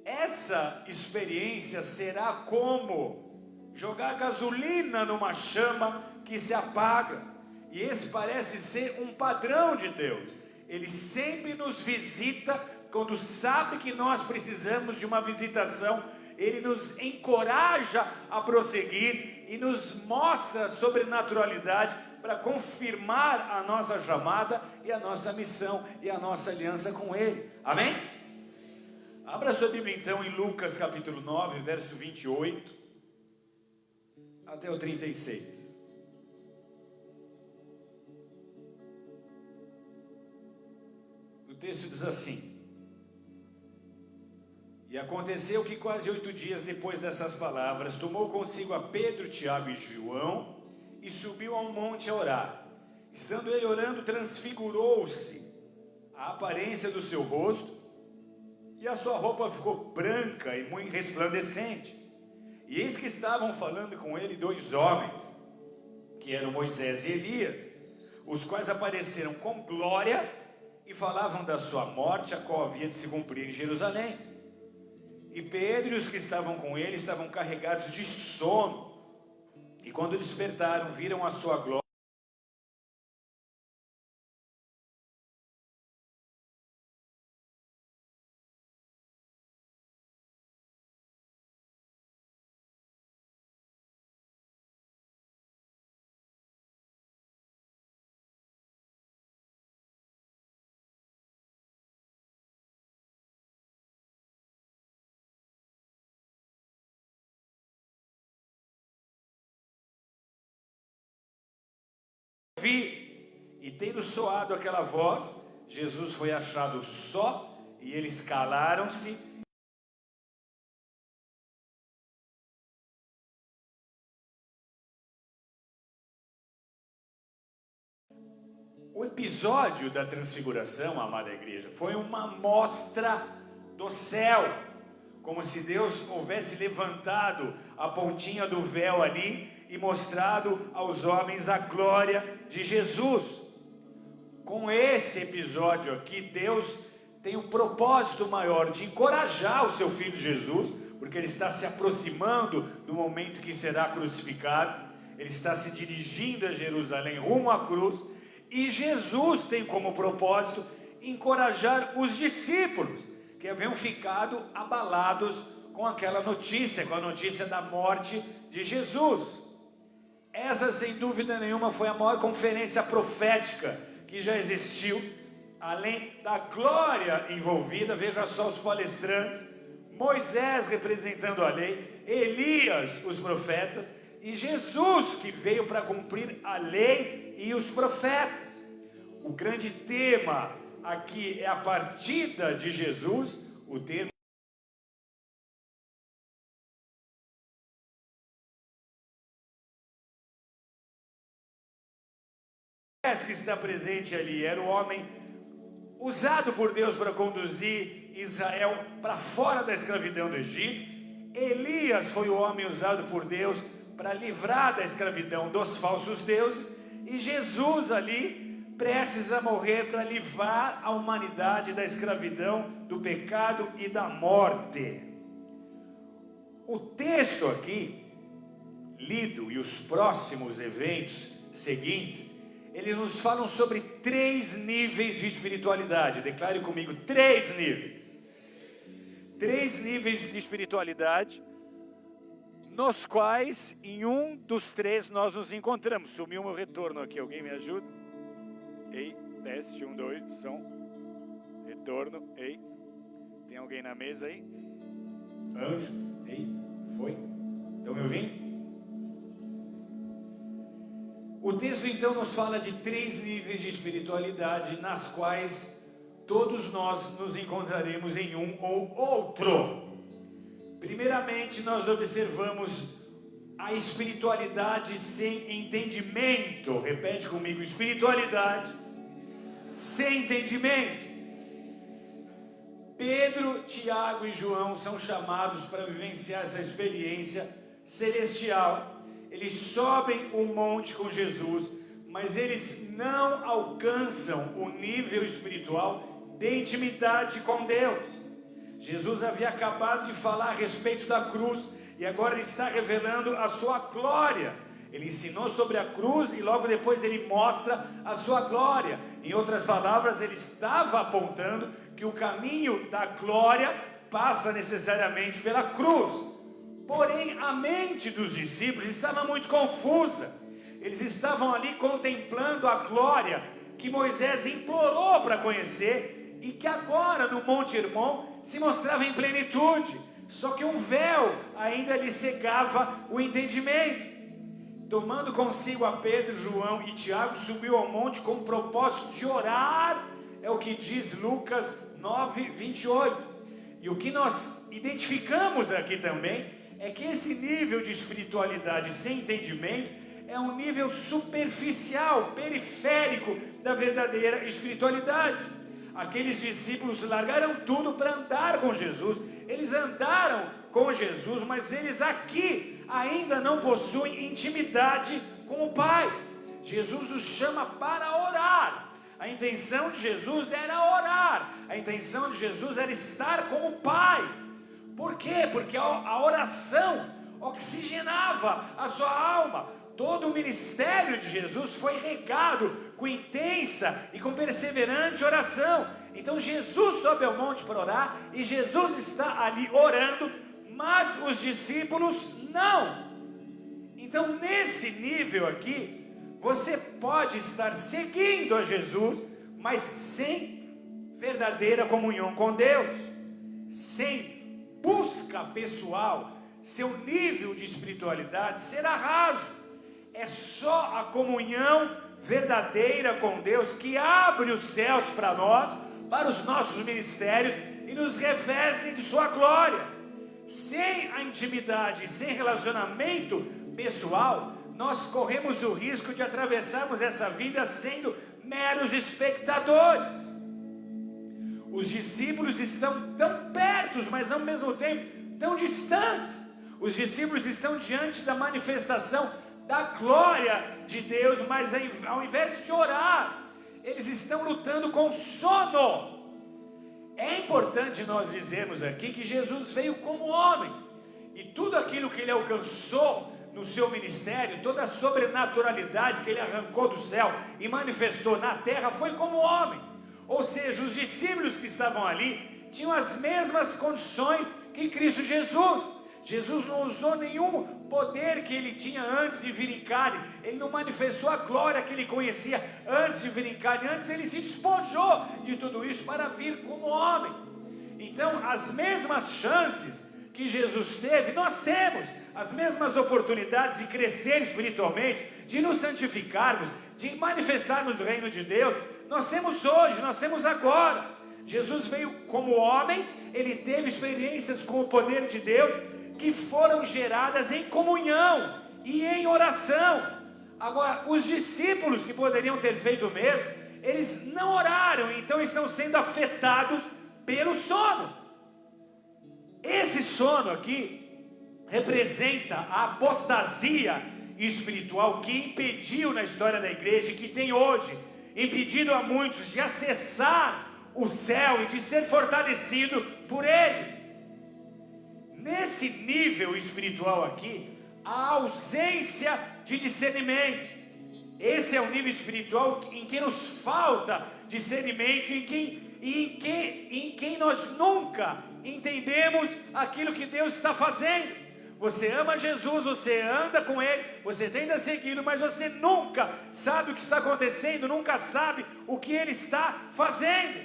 Essa experiência será como jogar gasolina numa chama que se apaga, e esse parece ser um padrão de Deus. Ele sempre nos visita quando sabe que nós precisamos de uma visitação. Ele nos encoraja a prosseguir e nos mostra a sobrenaturalidade para confirmar a nossa chamada e a nossa missão e a nossa aliança com Ele. Amém? Abra sua Bíblia então em Lucas capítulo 9, verso 28 até o 36. O texto diz assim: e aconteceu que quase 8 dias depois dessas palavras, tomou consigo a Pedro, Tiago e João, e subiu a um monte a orar. Estando ele orando, transfigurou-se a aparência do seu rosto, e a sua roupa ficou branca e muito resplandecente. E eis que estavam falando com ele 2 homens, que eram Moisés e Elias, os quais apareceram com glória e falavam da sua morte, a qual havia de se cumprir em Jerusalém. E Pedro e os que estavam com ele estavam carregados de sono, e quando despertaram, viram a sua glória. E tendo soado aquela voz, Jesus foi achado só, e eles calaram-se. O episódio da transfiguração, amada igreja, foi uma mostra do céu, como se Deus houvesse levantado a pontinha do véu ali e mostrado aos homens a glória de Jesus. Com esse episódio aqui, Deus tem um propósito maior de encorajar o seu Filho Jesus, porque ele está se aproximando do momento que será crucificado, ele está se dirigindo a Jerusalém rumo à cruz, e Jesus tem como propósito encorajar os discípulos, que haviam ficado abalados com aquela notícia, com a notícia da morte de Jesus. Essa, sem dúvida nenhuma, foi a maior conferência profética que já existiu. Além da glória envolvida, veja só os palestrantes: Moisés representando a lei, Elias, os profetas, e Jesus, que veio para cumprir a lei e os profetas. O grande tema aqui é a partida de Jesus. O tema que está presente ali era o homem usado por Deus para conduzir Israel para fora da escravidão do Egito. Elias foi o homem usado por Deus para livrar da escravidão dos falsos deuses, e Jesus ali prestes a morrer para livrar a humanidade da escravidão, do pecado e da morte. O texto aqui lido e os próximos eventos seguintes, eles nos falam sobre 3 níveis de espiritualidade. Declare comigo: 3 níveis. 3 níveis de espiritualidade, nos quais, em um dos 3, nós nos encontramos. Sumiu meu retorno aqui, alguém me ajuda? Ei, teste, 1, 2, som. Retorno, ei. Tem alguém na mesa aí? Anjo, ei, foi? Estão me ouvindo? O texto então nos fala de 3 níveis de espiritualidade, nas quais todos nós nos encontraremos em um ou outro. Primeiramente, nós observamos a espiritualidade sem entendimento. Repete comigo: espiritualidade sem entendimento. Pedro, Tiago e João são chamados para vivenciar essa experiência celestial. Eles sobem o monte com Jesus, mas eles não alcançam o nível espiritual de intimidade com Deus. Jesus havia acabado de falar a respeito da cruz, e agora ele está revelando a sua glória. Ele ensinou sobre a cruz e logo depois ele mostra a sua glória. Em outras palavras, ele estava apontando que o caminho da glória passa necessariamente pela cruz. Porém, a mente dos discípulos estava muito confusa. Eles estavam ali contemplando a glória que Moisés implorou para conhecer e que agora no Monte Hermon se mostrava em plenitude. Só que um véu ainda lhe cegava o entendimento. Tomando consigo a Pedro, João e Tiago, subiu ao monte com o propósito de orar. É o que diz Lucas 9, 28. E o que nós identificamos aqui também é que esse nível de espiritualidade sem entendimento é um nível superficial, periférico da verdadeira espiritualidade. Aqueles discípulos largaram tudo para andar com Jesus. Eles andaram com Jesus, mas eles aqui ainda não possuem intimidade com o Pai. Jesus os chama para orar. A intenção de Jesus era orar. A intenção de Jesus era estar com o Pai. Por quê? Porque a oração oxigenava a sua alma. Todo o ministério de Jesus foi regado com intensa e com perseverante oração. Então Jesus sobe ao monte para orar, e Jesus está ali orando, mas os discípulos não. Então nesse nível aqui, você pode estar seguindo a Jesus, mas sem verdadeira comunhão com Deus, sem busca pessoal. Seu nível de espiritualidade será raso. É só a comunhão verdadeira com Deus que abre os céus para nós, para os nossos ministérios, e nos reveste de sua glória. Sem a intimidade, sem relacionamento pessoal, nós corremos o risco de atravessarmos essa vida sendo meros espectadores. Os discípulos estão tão perto, mas ao mesmo tempo tão distantes. Os discípulos estão diante da manifestação da glória de Deus, mas ao invés de orar, eles estão lutando com sono. É importante nós dizermos aqui que Jesus veio como homem, e tudo aquilo que ele alcançou no seu ministério, toda a sobrenaturalidade que ele arrancou do céu e manifestou na terra, foi como homem. Ou seja, os discípulos que estavam ali tinham as mesmas condições que Cristo Jesus. Jesus não usou nenhum poder que ele tinha antes de vir em carne. Ele não manifestou a glória que ele conhecia antes de vir em carne. Antes ele se despojou de tudo isso para vir como homem. Então as mesmas chances que Jesus teve, nós temos. As mesmas oportunidades de crescer espiritualmente, de nos santificarmos, de manifestarmos o reino de Deus, nós temos hoje, nós temos agora. Jesus veio como homem, ele teve experiências com o poder de Deus, que foram geradas em comunhão e em oração. Agora, os discípulos que poderiam ter feito o mesmo, eles não oraram, então estão sendo afetados pelo sono. Esse sono aqui representa a apostasia espiritual que impediu na história da igreja e que tem hoje impedido a muitos de acessar o céu e de ser fortalecido por ele. Nesse nível espiritual aqui, a ausência de discernimento. Esse é o nível espiritual em que nos falta discernimento, em quem nós nunca entendemos aquilo que Deus está fazendo. Você ama Jesus, você anda com Ele, você tenta segui-lo, mas você nunca sabe o que está acontecendo, nunca sabe o que Ele está fazendo.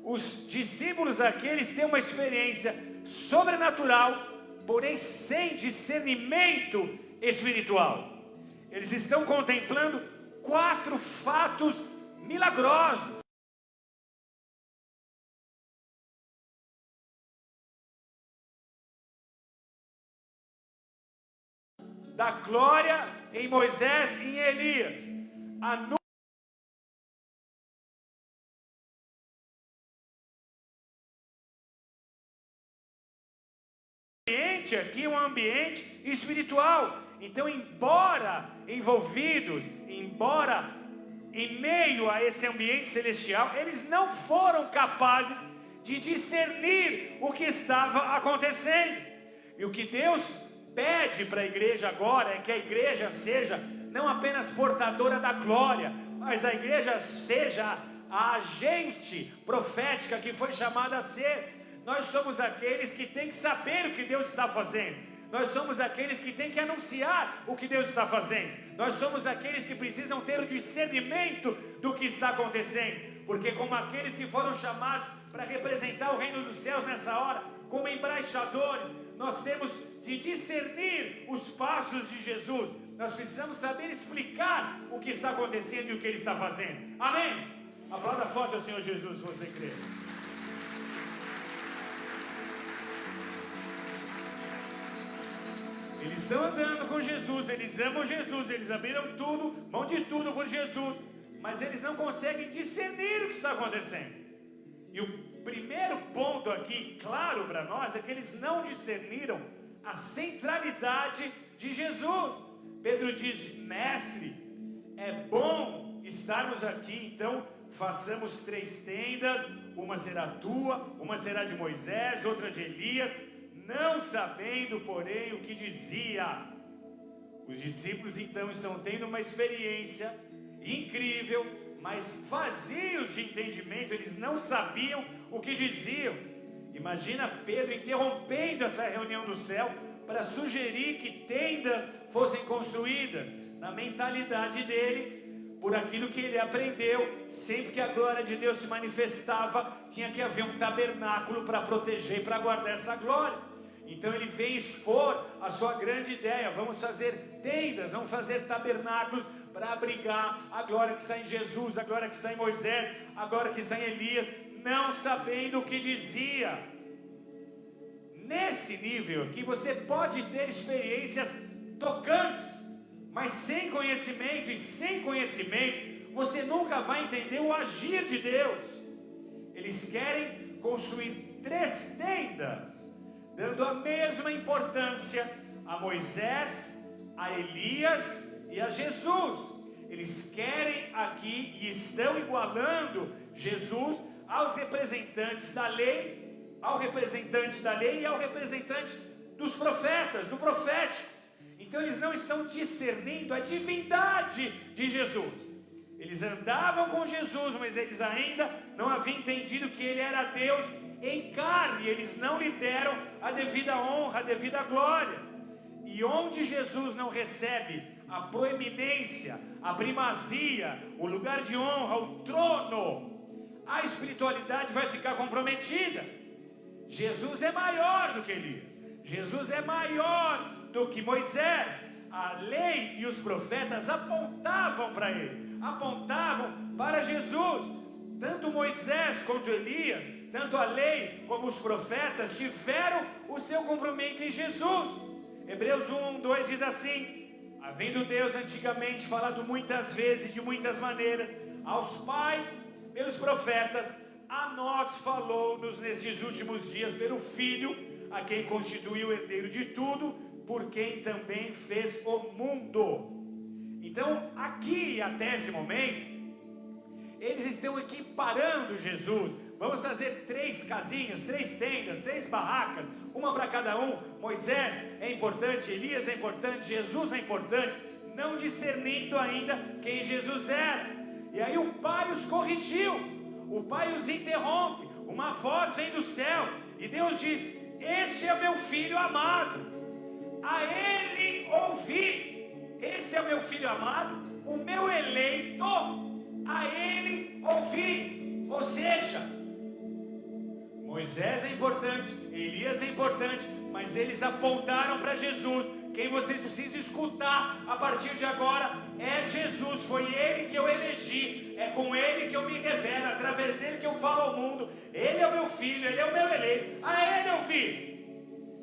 Os discípulos aqui, eles têm uma experiência sobrenatural, porém sem discernimento espiritual. Eles estão contemplando 4 fatos milagrosos. Da glória em Moisés e em Elias. Ambiente aqui é um ambiente espiritual. Então, embora envolvidos, embora em meio a esse ambiente celestial, eles não foram capazes de discernir o que estava acontecendo. E o que Deus pede para a igreja agora é que a igreja seja não apenas portadora da glória, mas a igreja seja a agente profética que foi chamada a ser. Nós somos aqueles que têm que saber o que Deus está fazendo. Nós somos aqueles que têm que anunciar o que Deus está fazendo. Nós somos aqueles que precisam ter o discernimento do que está acontecendo. Porque como aqueles que foram chamados para representar o reino dos céus nessa hora, como embaixadores, nós temos de discernir os passos de Jesus. Nós precisamos saber explicar o que está acontecendo e o que Ele está fazendo. Amém? Aplauda forte ao Senhor Jesus se você crê. Eles estão andando com Jesus, eles amam Jesus, eles abriram tudo, mão de tudo por Jesus, mas eles não conseguem discernir o que está acontecendo. E o primeiro ponto aqui, claro para nós, é que eles não discerniram a centralidade de Jesus. Pedro diz: mestre, é bom estarmos aqui, então façamos 3 tendas, uma será tua, uma será de Moisés, outra de Elias, não sabendo, porém, o que dizia. Os discípulos então estão tendo uma experiência incrível, mas vazios de entendimento, eles não sabiam o que diziam. Imagina Pedro interrompendo essa reunião do céu para sugerir que tendas fossem construídas, na mentalidade dele, por aquilo que ele aprendeu. Sempre que a glória de Deus se manifestava, tinha que haver um tabernáculo para proteger e para guardar essa glória. Então ele vem expor a sua grande ideia: vamos fazer tendas, vamos fazer tabernáculos para abrigar a glória que está em Jesus, a glória que está em Moisés, a glória que está em Elias, não sabendo o que dizia. Nesse nível aqui você pode ter experiências tocantes, mas sem conhecimento, e sem conhecimento você nunca vai entender o agir de Deus. Eles querem construir 3 tendas, dando a mesma importância a Moisés, a Elias e a Jesus. Eles querem aqui e estão igualando Jesus aos representantes da lei, ao representante da lei e ao representante dos profetas, do profético. Então eles não estão discernindo a divindade de Jesus. Eles andavam com Jesus, mas eles ainda não haviam entendido que Ele era Deus em carne. Eles não lhe deram a devida honra, a devida glória. E onde Jesus não recebe a proeminência, a primazia, o lugar de honra, o trono, a espiritualidade vai ficar comprometida. Jesus é maior do que Elias, Jesus é maior do que Moisés. A lei e os profetas apontavam para ele, apontavam para Jesus. Tanto Moisés quanto Elias, tanto a lei como os profetas tiveram o seu cumprimento em Jesus. Hebreus 1:2 diz assim: havendo Deus antigamente falado muitas vezes, de muitas maneiras, aos pais pelos profetas, a nós falou-nos nestes últimos dias pelo Filho, a quem constituiu o herdeiro de tudo, por quem também fez o mundo. Então, aqui até esse momento, eles estão equiparando Jesus. Vamos fazer 3 casinhas, 3 tendas, 3 barracas, uma para cada um. Moisés é importante, Elias é importante, Jesus é importante, não discernindo ainda quem Jesus era. E aí o Pai os corrigiu, o Pai os interrompe, uma voz vem do céu, e Deus diz: este é meu filho amado, a ele ouvi. Esse é o meu filho amado, o meu eleito, a ele ouvi. Ou seja, Moisés é importante, Elias é importante, mas eles apontaram para Jesus. Quem vocês precisam escutar a partir de agora é Jesus. Foi Ele que eu elegi, é com Ele que eu me revelo, através dele que eu falo ao mundo. Ele é o meu filho, Ele é o meu eleito, a Ele eu vi.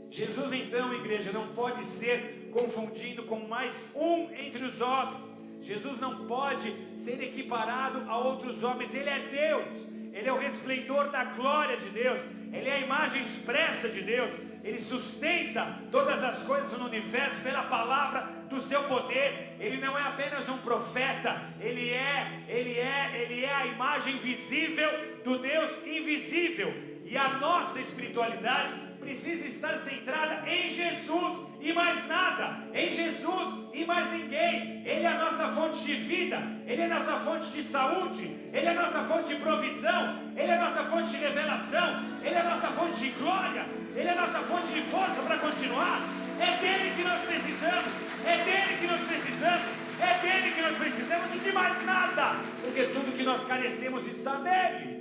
Jesus então, igreja, não pode ser confundido com mais um entre os homens. Jesus não pode ser equiparado a outros homens. Ele é Deus, Ele é o resplendor da glória de Deus, Ele é a imagem expressa de Deus. Ele sustenta todas as coisas no universo pela palavra do seu poder. Ele não é apenas um profeta, ele é a imagem visível do Deus invisível. E a nossa espiritualidade precisa estar centrada em Jesus e mais nada, em Jesus e mais ninguém. Ele é a nossa fonte de vida, Ele é a nossa fonte de saúde, Ele é a nossa fonte de provisão, Ele é a nossa fonte de revelação, Ele é a nossa fonte de glória, Ele é a nossa fonte de força para continuar. É dele que nós precisamos, é dele que nós precisamos, é dele que nós precisamos e de mais nada, porque tudo que nós carecemos está nele.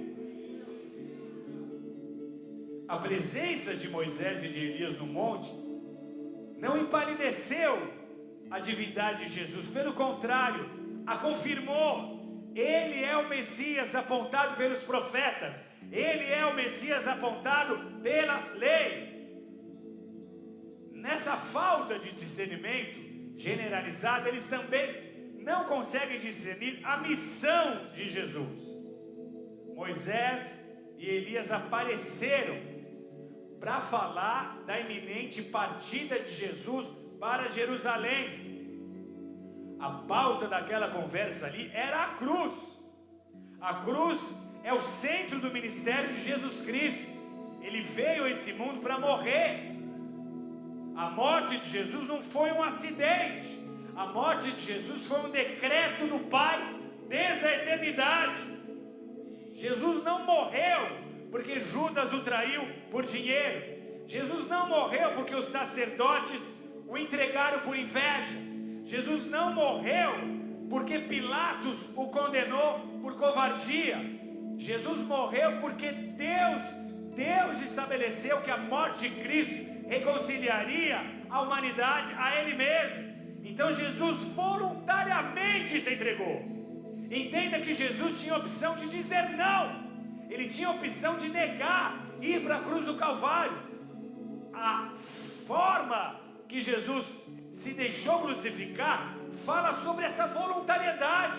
A presença de Moisés e de Elias no monte não empalideceu a divindade de Jesus, pelo contrário, a confirmou. Ele é o Messias apontado pelos profetas, ele é o Messias apontado pela lei. Nessa falta de discernimento generalizado, eles também não conseguem discernir a missão de Jesus. Moisés e Elias apareceram para falar da iminente partida de Jesus para Jerusalém. A pauta daquela conversa ali era a cruz. A cruz é o centro do ministério de Jesus Cristo. Ele veio a esse mundo para morrer. A morte de Jesus não foi um acidente. A morte de Jesus foi um decreto do Pai desde a eternidade. Jesus não morreu porque Judas o traiu por dinheiro. Jesus não morreu porque os sacerdotes o entregaram por inveja. Jesus não morreu porque Pilatos o condenou por covardia. Jesus morreu porque Deus estabeleceu que a morte de Cristo reconciliaria a humanidade a Ele mesmo. Então Jesus voluntariamente se entregou. Entenda que Jesus tinha a opção de dizer não. Ele tinha a opção de negar, ir para a cruz do Calvário. A forma que Jesus se deixou crucificar fala sobre essa voluntariedade.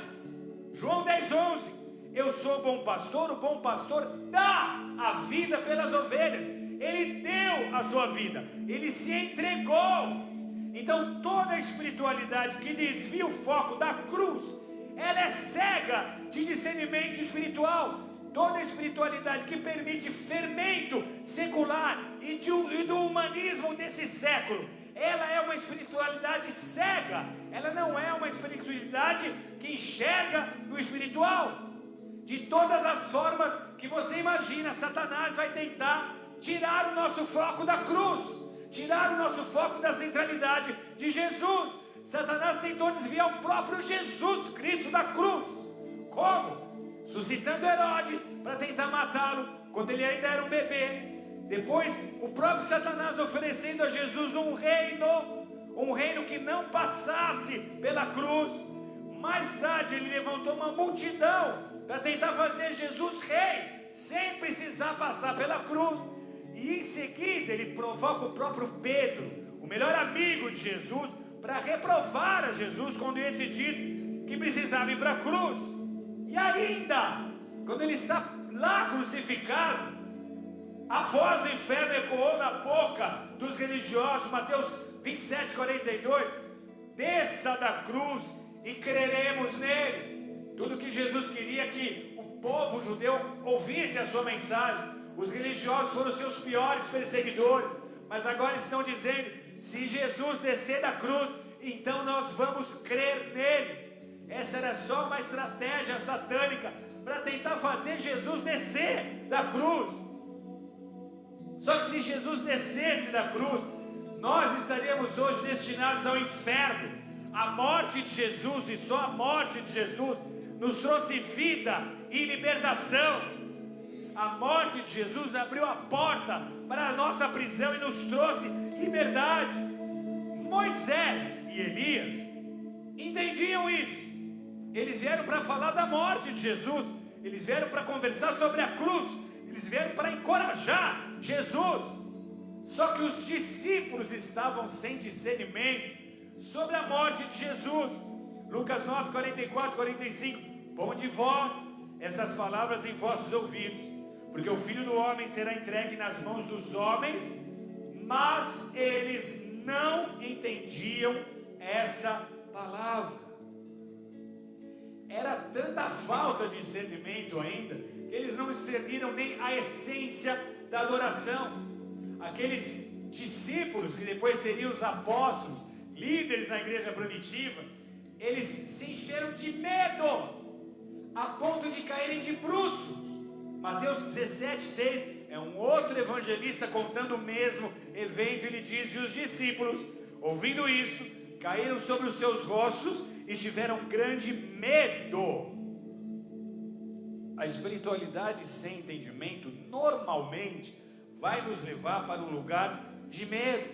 João 10:11. Eu sou o bom pastor dá a vida pelas ovelhas. Ele deu a sua vida, ele se entregou. Então toda a espiritualidade que desvia o foco da cruz, ela é cega de discernimento espiritual. Toda a espiritualidade que permite fermento secular e do humanismo desse século, ela é uma espiritualidade cega. Ela não é uma espiritualidade que enxerga o espiritual. De todas as formas que você imagina, Satanás vai tentar tirar o nosso foco da cruz, tirar o nosso foco da centralidade de Jesus. Satanás tentou desviar o próprio Jesus Cristo da cruz. Como? Suscitando Herodes para tentar matá-lo quando ele ainda era um bebê. Depois o próprio Satanás oferecendo a Jesus um reino que não passasse pela cruz. Mais tarde ele levantou uma multidão para tentar fazer Jesus rei, sem precisar passar pela cruz. E em seguida ele provoca o próprio Pedro, o melhor amigo de Jesus, para reprovar a Jesus quando esse diz que precisava ir para a cruz. E ainda, quando ele está lá crucificado, a voz do inferno ecoou na boca dos religiosos. Mateus 27:42, desça da cruz e creremos nele. Tudo que Jesus queria é que o povo judeu ouvisse a sua mensagem. Os religiosos foram seus piores perseguidores, mas agora estão dizendo: se Jesus descer da cruz, então nós vamos crer nele. Essa era só uma estratégia satânica para tentar fazer Jesus descer da cruz. Só que se Jesus descesse da cruz, nós estaríamos hoje destinados ao inferno. A morte de Jesus, e só a morte de Jesus, nos trouxe vida e libertação. A morte de Jesus abriu a porta para a nossa prisão e nos trouxe liberdade. Moisés e Elias entendiam isso. Eles vieram para falar da morte de Jesus. Eles vieram para conversar sobre a cruz. Eles vieram para encorajar Jesus. Só que os discípulos estavam sem discernimento sobre a morte de Jesus. Lucas 9, 44, 45. Ponde vós essas palavras em vossos ouvidos, porque o Filho do Homem será entregue nas mãos dos homens. Mas eles não entendiam essa palavra. Era tanta falta de discernimento ainda, que eles não discerniram nem a essência da adoração. Aqueles discípulos, que depois seriam os apóstolos, líderes na igreja primitiva, eles se encheram de medo, a ponto de caírem de bruços. Mateus 17, 6, é um outro evangelista contando o mesmo evento. Ele diz: e os discípulos, ouvindo isso, caíram sobre os seus rostos e tiveram grande medo. A espiritualidade sem entendimento normalmente vai nos levar para um lugar de medo.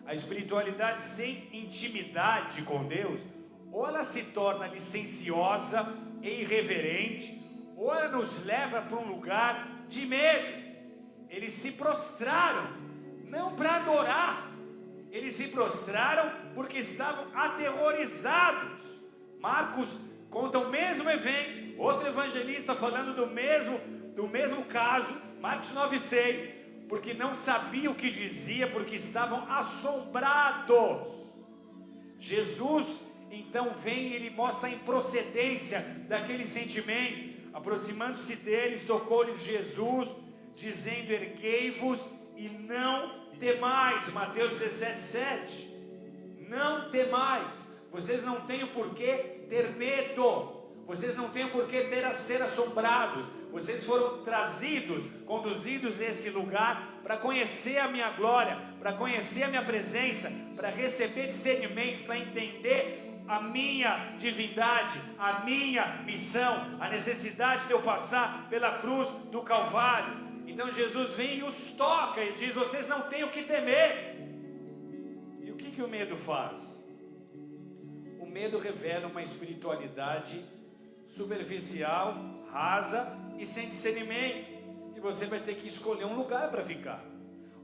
A espiritualidade sem intimidade com Deus, ou ela se torna licenciosa e irreverente, ou ela nos leva para um lugar de medo. Eles se prostraram, não para adorar, eles se prostraram porque estavam aterrorizados. Marcos conta o mesmo evento, outro evangelista falando do mesmo caso, Marcos 9,6, porque não sabia o que dizia, porque estavam assombrados. Jesus então vem e ele mostra a improcedência daquele sentimento. Aproximando-se deles, tocou-lhes Jesus, dizendo: erguei-vos e não temais. Mateus 17:7. Não temais. Vocês não têm o porquê ter medo. Vocês não têm o porquê ser assombrados. Vocês foram trazidos, conduzidos a esse lugar para conhecer a minha glória, para conhecer a minha presença, para receber discernimento, para entender a minha divindade, a minha missão, a necessidade de eu passar pela cruz do Calvário. Então Jesus vem e os toca e diz: vocês não têm o que temer. E o que o medo faz? O medo revela uma espiritualidade superficial, rasa e sem discernimento. E você vai ter que escolher um lugar para ficar.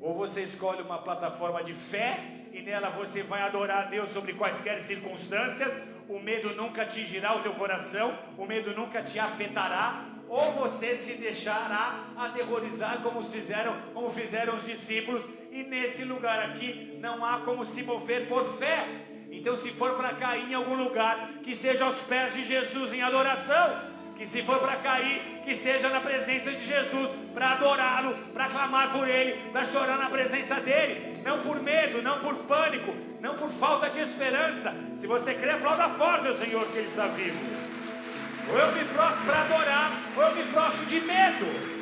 Ou você escolhe uma plataforma de fé e nela você vai adorar a Deus sobre quaisquer circunstâncias. O medo nunca atingirá o teu coração, o medo nunca te afetará. Ou você se deixará aterrorizar como fizeram os discípulos. E nesse lugar aqui não há como se mover por fé. Então, se for para cair em algum lugar, que seja aos pés de Jesus em adoração. Que se for para cair, que seja na presença de Jesus, para adorá-lo, para clamar por Ele, para chorar na presença dEle. Não por medo, não por pânico, não por falta de esperança. Se você crê, aplauda forte ao Senhor que Ele está vivo. Ou eu me prostro para adorar, ou eu me prostro de medo.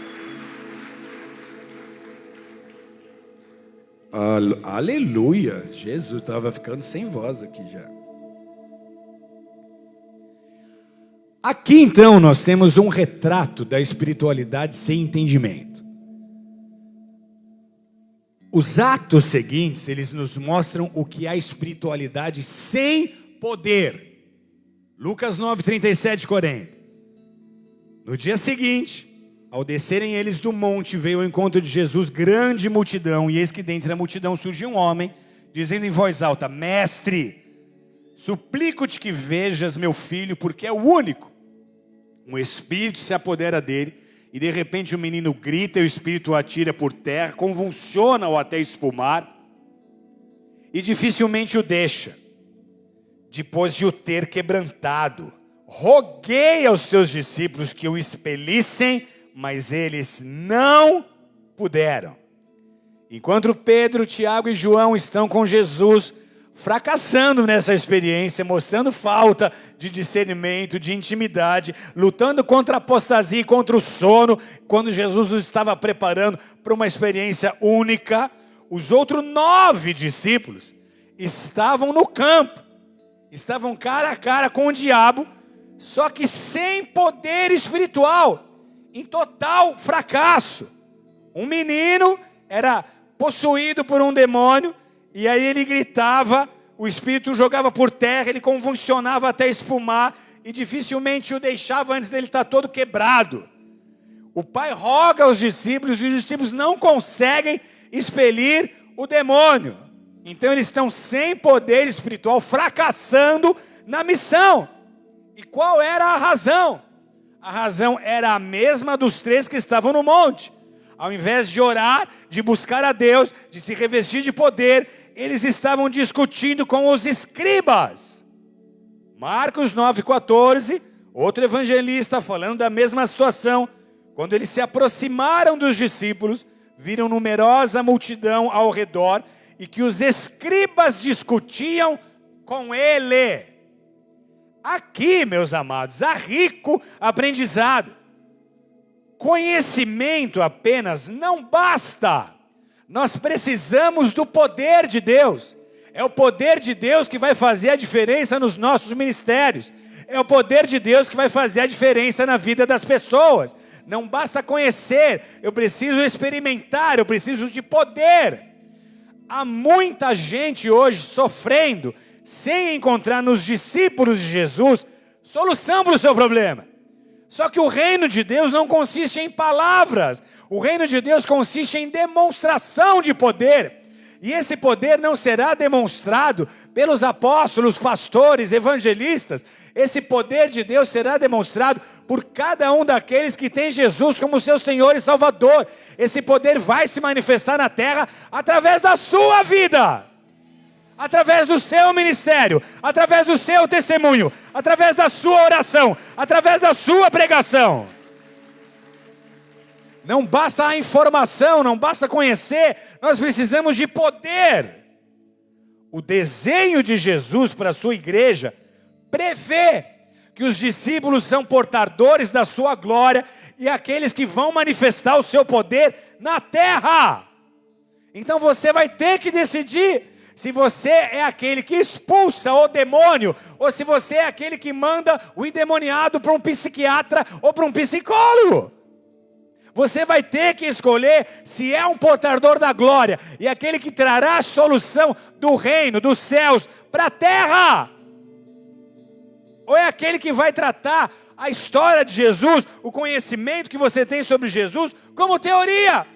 Aleluia! Jesus estava ficando sem voz aqui já. Aqui então nós temos um retrato da espiritualidade sem entendimento. Os atos seguintes, eles nos mostram o que é a espiritualidade sem poder. Lucas 9, 37, 40. No dia seguinte, ao descerem eles do monte, veio ao encontro de Jesus grande multidão, e eis que dentre a multidão surgiu um homem, dizendo em voz alta: Mestre, suplico-te que vejas meu filho, porque é o único. Um espírito se apodera dele, e de repente o menino grita, e o espírito o atira por terra, convulsiona-o até espumar. e dificilmente o deixa, depois de o ter quebrantado. Roguei aos teus discípulos que o expelissem, mas eles não puderam. Enquanto Pedro, Tiago e João estão com Jesus, fracassando nessa experiência, mostrando falta de discernimento, de intimidade, lutando contra a apostasia e contra o sono, quando Jesus os estava preparando para uma experiência única, os outros 9 discípulos estavam no campo, estavam cara a cara com o diabo, só que sem poder espiritual, em total fracasso. Um menino era possuído por um demônio, e aí ele gritava, o espírito o jogava por terra, ele convulsionava até espumar, e dificilmente o deixava antes dele estar todo quebrado. O pai roga aos discípulos, e os discípulos não conseguem expelir o demônio. Então eles estão sem poder espiritual, fracassando na missão. E qual era a razão? A razão era a mesma dos 3 que estavam no monte. Ao invés de orar, de buscar a Deus, de se revestir de poder, eles estavam discutindo com os escribas. Marcos 9,14, outro evangelista falando da mesma situação. Quando eles se aproximaram dos discípulos, viram numerosa multidão ao redor e que os escribas discutiam com ele. Aqui, meus amados, há rico aprendizado. Conhecimento apenas não basta. Nós precisamos do poder de Deus. É o poder de Deus que vai fazer a diferença nos nossos ministérios. É o poder de Deus que vai fazer a diferença na vida das pessoas. Não basta conhecer, eu preciso experimentar, eu preciso de poder. Há muita gente hoje sofrendo, sem encontrar nos discípulos de Jesus solução para o seu problema. Só que o reino de Deus não consiste em palavras. O reino de Deus consiste em demonstração de poder. E esse poder não será demonstrado pelos apóstolos, pastores, evangelistas. Esse poder de Deus será demonstrado por cada um daqueles que tem Jesus como seu Senhor e Salvador. Esse poder vai se manifestar na terra através da sua vida, através do seu ministério, através do seu testemunho, através da sua oração, através da sua pregação. Não basta a informação, não basta conhecer, nós precisamos de poder. O desenho de Jesus para a sua igreja prevê que os discípulos são portadores da sua glória e aqueles que vão manifestar o seu poder na terra. Então você vai ter que decidir se você é aquele que expulsa o demônio ou se você é aquele que manda o endemoniado para um psiquiatra ou para um psicólogo. Você vai ter que escolher se é um portador da glória e aquele que trará a solução do reino, dos céus, para a terra. Ou é aquele que vai tratar a história de Jesus, o conhecimento que você tem sobre Jesus, como teoria.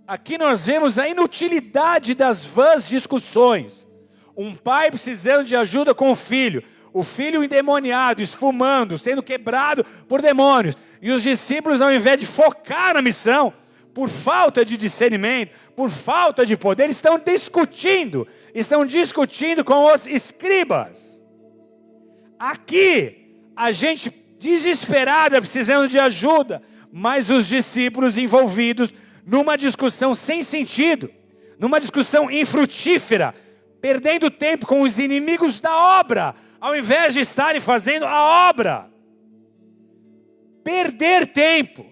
Aqui nós vemos a inutilidade das vãs discussões. Um pai precisando de ajuda com o filho endemoniado, espumando, sendo quebrado por demônios. E os discípulos, ao invés de focar na missão, por falta de discernimento, por falta de poder, estão discutindo com os escribas. Aqui, a gente desesperada, precisando de ajuda, mas os discípulos envolvidos numa discussão sem sentido, numa discussão infrutífera, perdendo tempo com os inimigos da obra, ao invés de estarem fazendo a obra. Perder tempo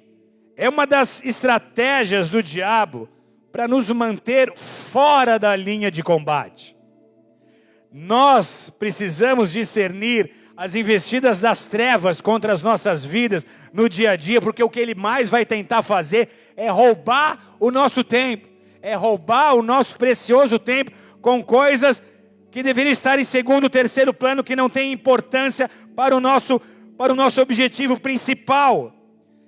é uma das estratégias do diabo para nos manter fora da linha de combate. Nós precisamos discernir as investidas das trevas contra as nossas vidas no dia a dia, porque o que ele mais vai tentar fazer é roubar o nosso tempo, é roubar o nosso precioso tempo com coisas que deveriam estar em segundo, terceiro plano, que não tem importância para o nosso objetivo principal.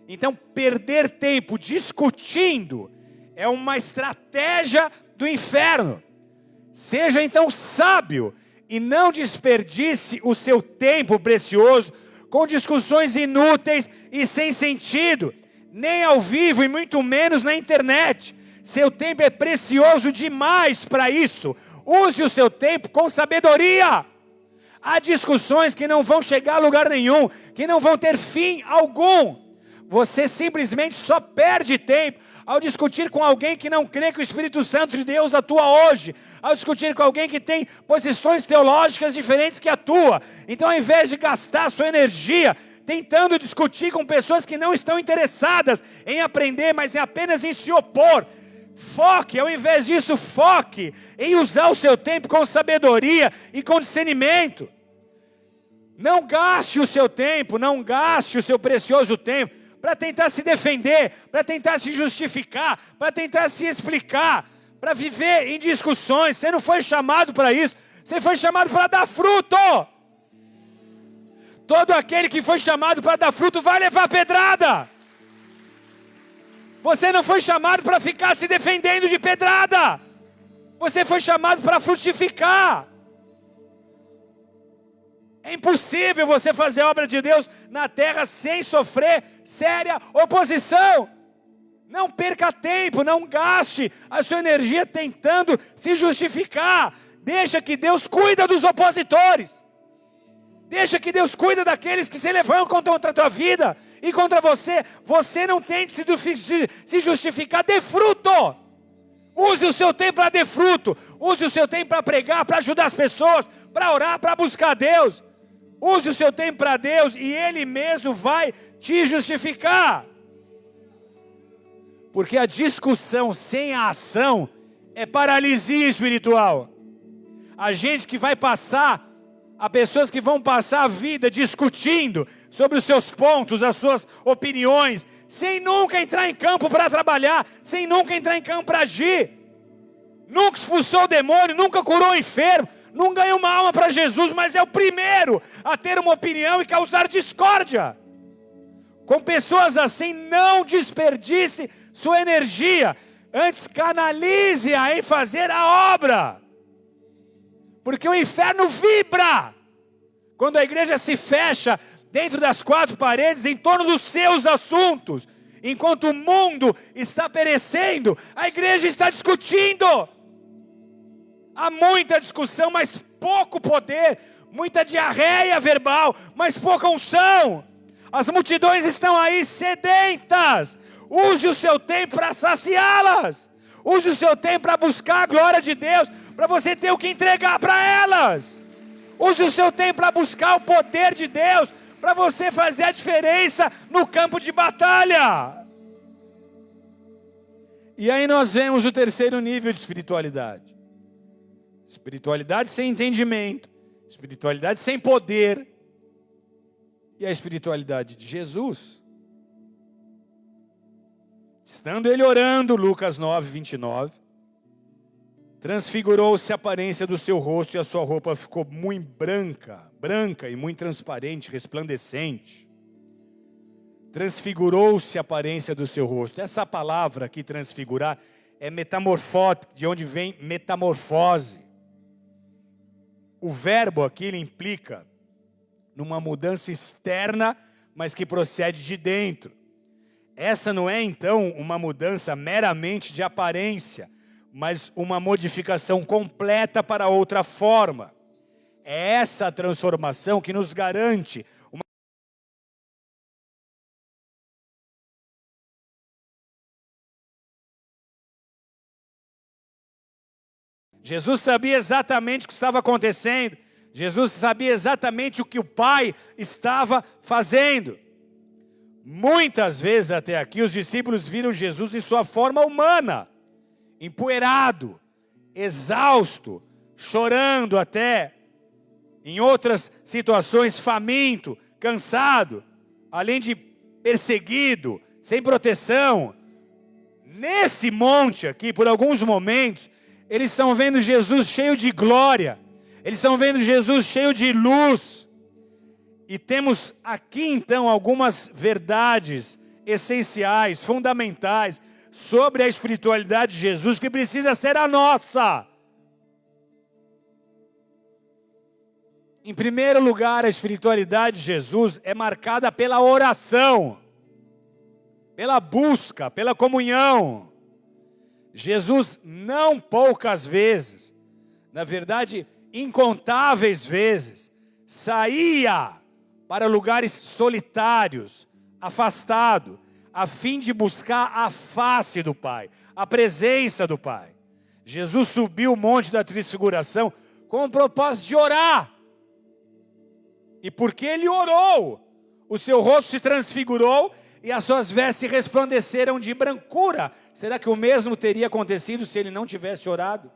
Então, perder tempo discutindo é uma estratégia do inferno. Seja então sábio e não desperdice o seu tempo precioso com discussões inúteis e sem sentido, nem ao vivo e muito menos na internet. Seu tempo é precioso demais para isso. Use o seu tempo com sabedoria. Há discussões que não vão chegar a lugar nenhum, que não vão ter fim algum. Você simplesmente só perde tempo ao discutir com alguém que não crê que o Espírito Santo de Deus atua hoje, ao discutir com alguém que tem posições teológicas diferentes que a tua. Então, ao invés de gastar sua energia tentando discutir com pessoas que não estão interessadas em aprender, mas apenas em se opor, foque, ao invés disso, foque em usar o seu tempo com sabedoria e com discernimento. Não gaste o seu tempo, não gaste o seu precioso tempo para tentar se defender, para tentar se justificar, para tentar se explicar, para viver em discussões. Você não foi chamado para isso, você foi chamado para dar fruto. Todo aquele que foi chamado para dar fruto vai levar pedrada. Você não foi chamado para ficar se defendendo de pedrada. Você foi chamado para frutificar. É impossível você fazer a obra de Deus na terra sem sofrer séria oposição. Não perca tempo, não gaste a sua energia tentando se justificar. Deixa que Deus cuida dos opositores. Deixa que Deus cuida daqueles que se levantam contra a tua vida e contra você. Você não tente se justificar, dê fruto. Use o seu tempo para dar fruto. Use o seu tempo para pregar, para ajudar as pessoas, para orar, para buscar Deus. Use o seu tempo para Deus e Ele mesmo vai te justificar. Porque a discussão sem a ação é paralisia espiritual. A gente que vai passar, há pessoas que vão passar a vida discutindo sobre os seus pontos, as suas opiniões, sem nunca entrar em campo para trabalhar, sem nunca entrar em campo para agir. Nunca expulsou o demônio, nunca curou o enfermo, não ganhou uma alma para Jesus, mas é o primeiro a ter uma opinião e causar discórdia. Com pessoas assim, não desperdice sua energia, antes canalize-a em fazer a obra. Porque o inferno vibra quando a igreja se fecha dentro das quatro paredes em torno dos seus assuntos. Enquanto o mundo está perecendo, a igreja está discutindo. Há muita discussão, mas pouco poder, muita diarreia verbal, mas pouca unção. As multidões estão aí sedentas. Use o seu tempo para saciá-las. Use o seu tempo para buscar a glória de Deus, para você ter o que entregar para elas. Use o seu tempo para buscar o poder de Deus, para você fazer a diferença no campo de batalha. E aí nós vemos o terceiro nível de espiritualidade. Espiritualidade sem entendimento, espiritualidade sem poder, e a espiritualidade de Jesus. Estando ele orando, Lucas 9, 29, transfigurou-se a aparência do seu rosto e a sua roupa ficou muito branca e muito transparente, resplandecente. Transfigurou-se a aparência do seu rosto. Essa palavra aqui, transfigurar, é metamorfose, de onde vem metamorfose. O verbo aqui ele implica numa mudança externa, mas que procede de dentro. Essa não é então uma mudança meramente de aparência, mas uma modificação completa para outra forma. É essa a transformação que nos garante uma... Jesus sabia exatamente o que estava acontecendo. Jesus sabia exatamente o que o Pai estava fazendo. Muitas vezes até aqui os discípulos viram Jesus em sua forma humana, empoeirado, exausto, chorando até, em outras situações faminto, cansado, além de perseguido, sem proteção. Nesse monte aqui, por alguns momentos, eles estão vendo Jesus cheio de glória, eles estão vendo Jesus cheio de luz. E temos aqui então algumas verdades essenciais, fundamentais, sobre a espiritualidade de Jesus, que precisa ser a nossa. Em primeiro lugar, a espiritualidade de Jesus é marcada pela oração, pela busca, pela comunhão. Jesus não poucas vezes, na verdade, incontáveis vezes, saía para lugares solitários, afastado, a fim de buscar a face do Pai, a presença do Pai. Jesus subiu o monte da transfiguração com o propósito de orar. E porque ele orou, o seu rosto se transfigurou e as suas vestes resplandeceram de brancura. Será que o mesmo teria acontecido se ele não tivesse orado?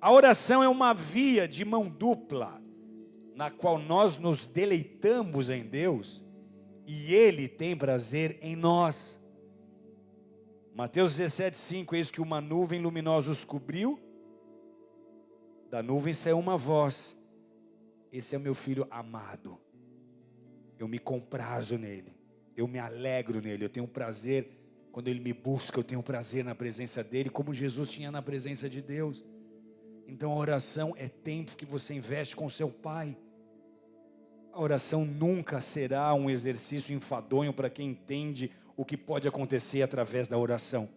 A oração é uma via de mão dupla, na qual nós nos deleitamos em Deus e Ele tem prazer em nós. Mateus 17:5, eis que uma nuvem luminosa os cobriu, da nuvem saiu uma voz: esse é o meu filho amado, eu me comprazo nele, eu me alegro nele, eu tenho prazer, quando ele me busca, eu tenho prazer na presença dele, como Jesus tinha na presença de Deus. Então a oração é tempo que você investe com seu Pai. A oração nunca será um exercício enfadonho para quem entende o que pode acontecer através da oração.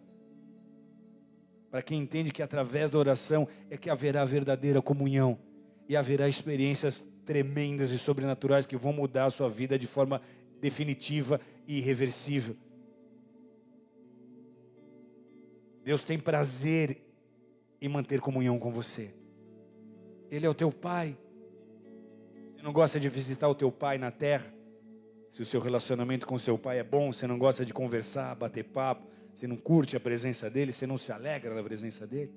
Para quem entende que através da oração é que haverá verdadeira comunhão e haverá experiências tremendas e sobrenaturais que vão mudar a sua vida de forma definitiva e irreversível. Deus tem prazer em manter comunhão com você. Ele é o teu Pai. Você não gosta de visitar o teu pai na terra? Se o seu relacionamento com seu pai é bom, você não gosta de conversar, bater papo, você não curte a presença dele, você não se alegra na presença dele?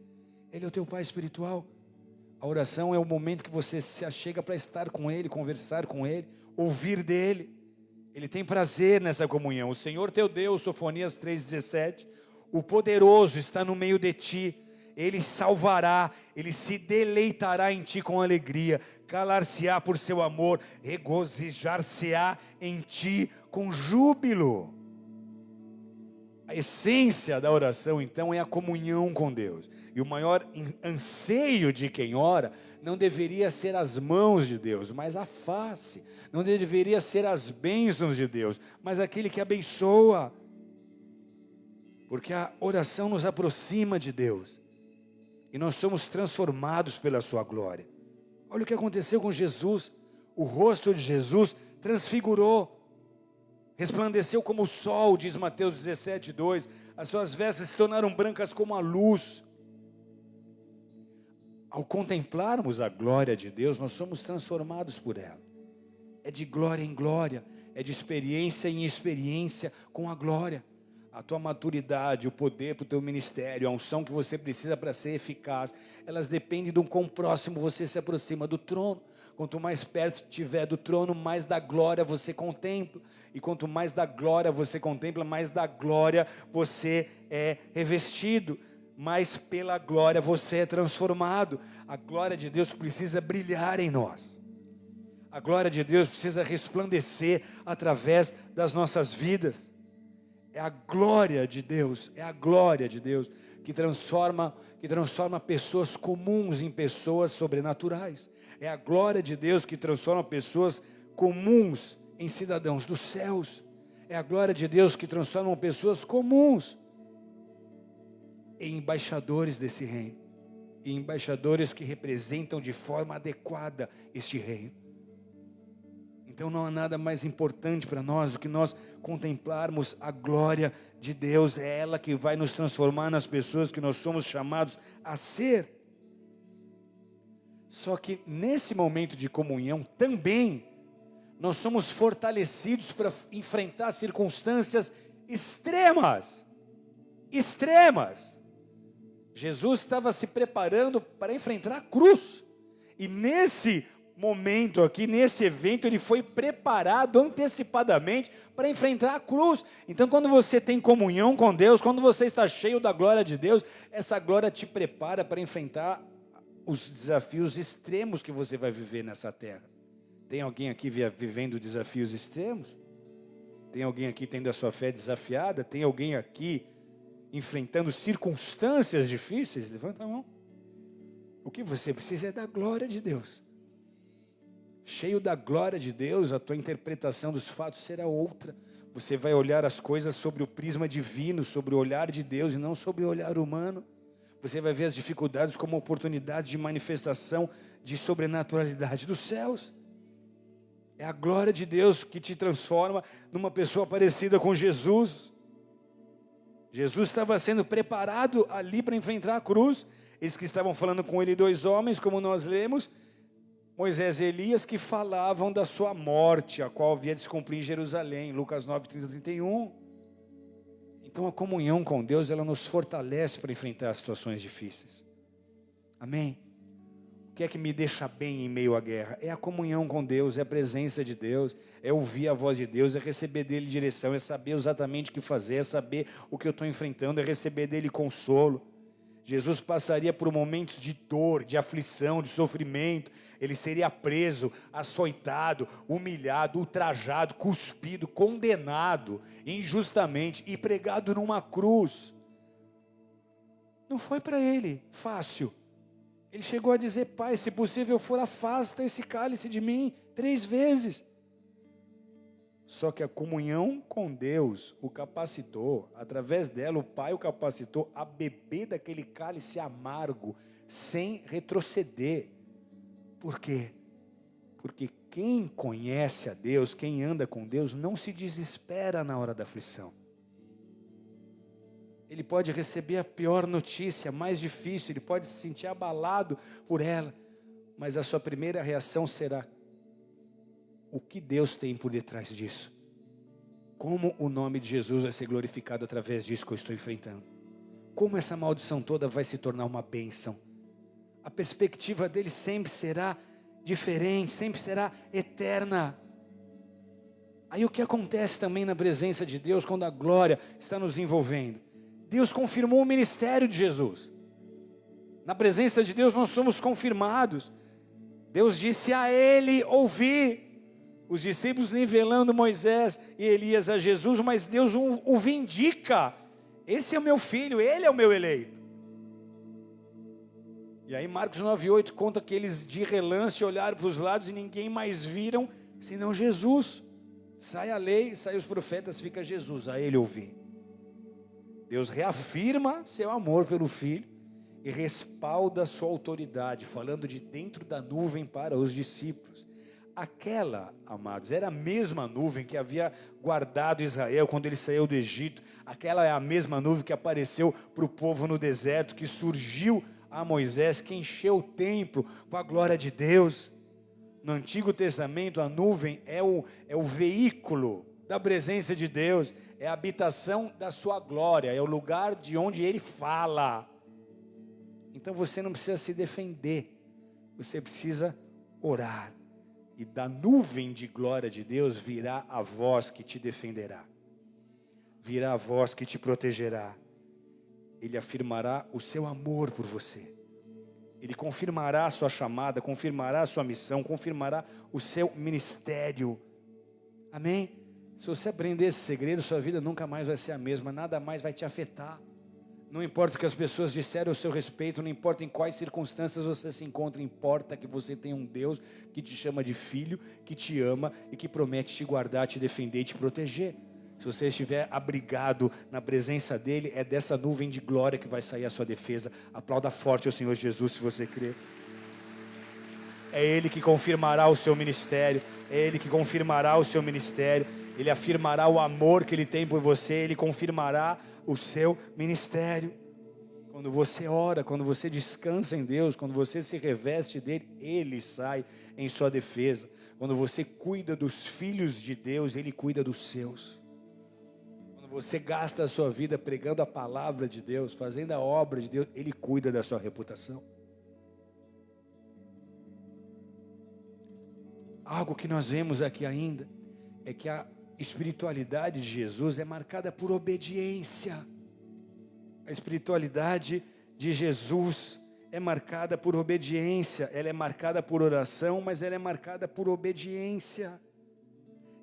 Ele é o teu pai espiritual. A oração é o momento que você se achega para estar com ele, conversar com ele, ouvir dele. Ele tem prazer nessa comunhão. O Senhor teu Deus, Sofonias 3,17, o poderoso está no meio de ti. Ele salvará, ele se deleitará em ti com alegria, calar-se-á por seu amor, regozijar-se-á em ti com júbilo. A essência da oração, então, é a comunhão com Deus. E o maior anseio de quem ora não deveria ser as mãos de Deus, mas a face. Não deveria ser as bênçãos de Deus, mas aquele que abençoa. Porque a oração nos aproxima de Deus. E nós somos transformados pela sua glória. Olha o que aconteceu com Jesus. O rosto de Jesus transfigurou, resplandeceu como o sol, diz Mateus 17:2. As suas vestes se tornaram brancas como a luz. Ao contemplarmos a glória de Deus, nós somos transformados por ela. É de glória em glória, é de experiência em experiência com a glória. A tua maturidade, o poder para o teu ministério, a unção que você precisa para ser eficaz, elas dependem do quão próximo você se aproxima do trono. Quanto mais perto estiver do trono, mais da glória você contempla. E quanto mais da glória você contempla, mais da glória você é revestido. Mais pela glória você é transformado. A glória de Deus precisa brilhar em nós. A glória de Deus precisa resplandecer através das nossas vidas. É a glória de Deus que transforma pessoas comuns em pessoas sobrenaturais. É a glória de Deus que transforma pessoas comuns em cidadãos dos céus. É a glória de Deus que transforma pessoas comuns em embaixadores desse reino. E embaixadores que representam de forma adequada este reino. Então não há nada mais importante para nós do que nós contemplarmos a glória de Deus. É ela que vai nos transformar nas pessoas que nós somos chamados a ser. Só que nesse momento de comunhão também nós somos fortalecidos para enfrentar circunstâncias extremas. Extremas. Jesus estava se preparando para enfrentar a cruz. E nesse momento aqui, nesse evento, ele foi preparado antecipadamente para enfrentar a cruz. Então quando você tem comunhão com Deus, quando você está cheio da glória de Deus, essa glória te prepara para enfrentar os desafios extremos que você vai viver nessa terra. Tem alguém aqui vivendo desafios extremos? Tem alguém aqui tendo a sua fé desafiada? Tem alguém aqui enfrentando circunstâncias difíceis? Levanta a mão. O que você precisa é da glória de Deus. Cheio da glória de Deus, a tua interpretação dos fatos será outra. Você vai olhar as coisas sobre o prisma divino, sobre o olhar de Deus e não sobre o olhar humano. Você vai ver as dificuldades como oportunidades de manifestação de sobrenaturalidade dos céus. É a glória de Deus que te transforma numa pessoa parecida com Jesus. Jesus estava sendo preparado ali para enfrentar a cruz. Eles que estavam falando com ele, 2 homens, como nós lemos, Moisés e Elias, que falavam da sua morte, a qual havia de se cumprir em Jerusalém, Lucas 9, 30, 31. Então a comunhão com Deus, ela nos fortalece para enfrentar as situações difíceis. Amém? O que é que me deixa bem em meio à guerra? É a comunhão com Deus, é a presença de Deus, é ouvir a voz de Deus, é receber dele direção, é saber exatamente o que fazer, é saber o que eu estou enfrentando, é receber dele consolo. Jesus passaria por momentos de dor, de aflição, de sofrimento. Ele seria preso, açoitado, humilhado, ultrajado, cuspido, condenado injustamente e pregado numa cruz. Não foi para ele fácil. Ele chegou a dizer: Pai, se possível for, afasta esse cálice de mim 3 vezes. Só que a comunhão com Deus o capacitou, através dela o Pai o capacitou a beber daquele cálice amargo, sem retroceder. Por quê? Porque quem conhece a Deus, quem anda com Deus, não se desespera na hora da aflição. Ele pode receber a pior notícia, a mais difícil, ele pode se sentir abalado por ela, mas a sua primeira reação será: o que Deus tem por detrás disso? Como o nome de Jesus vai ser glorificado através disso que eu estou enfrentando? Como essa maldição toda vai se tornar uma bênção? A perspectiva dele sempre será diferente, sempre será eterna. Aí o que acontece também na presença de Deus, quando a glória está nos envolvendo? Deus confirmou o ministério de Jesus. Na presença de Deus nós somos confirmados. Deus disse a ele ouvir. Os discípulos nivelando Moisés e Elias a Jesus, mas Deus o vindica. Esse é o meu filho, ele é o meu eleito. E aí Marcos 9:8 conta que eles de relance olharam para os lados e ninguém mais viram senão Jesus. Sai a lei, sai os profetas, fica Jesus, a ele ouvir. Deus reafirma seu amor pelo filho e respalda sua autoridade, falando de dentro da nuvem para os discípulos. Aquela, amados, era a mesma nuvem que havia guardado Israel quando ele saiu do Egito. Aquela é a mesma nuvem que apareceu para o povo no deserto, que surgiu a Moisés, que encheu o templo com a glória de Deus. No Antigo Testamento, a nuvem é o veículo da presença de Deus, é a habitação da sua glória, é o lugar de onde ele fala. Então você não precisa se defender, você precisa orar. E da nuvem de glória de Deus virá a voz que te defenderá, virá a voz que te protegerá. Ele afirmará o seu amor por você, ele confirmará a sua chamada, confirmará a sua missão, confirmará o seu ministério. Amém? Se você aprender esse segredo, sua vida nunca mais vai ser a mesma, nada mais vai te afetar. Não importa o que as pessoas disseram ao seu respeito, não importa em quais circunstâncias você se encontra, importa que você tenha um Deus que te chama de filho, que te ama e que promete te guardar, te defender e te proteger. Se você estiver abrigado na presença dele, é dessa nuvem de glória que vai sair a sua defesa. Aplauda forte ao Senhor Jesus se você crer. É ele que confirmará o seu ministério, é ele que confirmará o seu ministério, ele afirmará o amor que ele tem por você, ele confirmará o seu ministério. Quando você ora, quando você descansa em Deus, quando você se reveste dele, ele sai em sua defesa. Quando você cuida dos filhos de Deus, ele cuida dos seus. Quando você gasta a sua vida pregando a palavra de Deus, fazendo a obra de Deus, ele cuida da sua reputação. Algo que nós vemos aqui ainda é que a espiritualidade de Jesus é marcada por obediência. A espiritualidade de Jesus é marcada por obediência. Ela é marcada por oração, mas ela é marcada por obediência.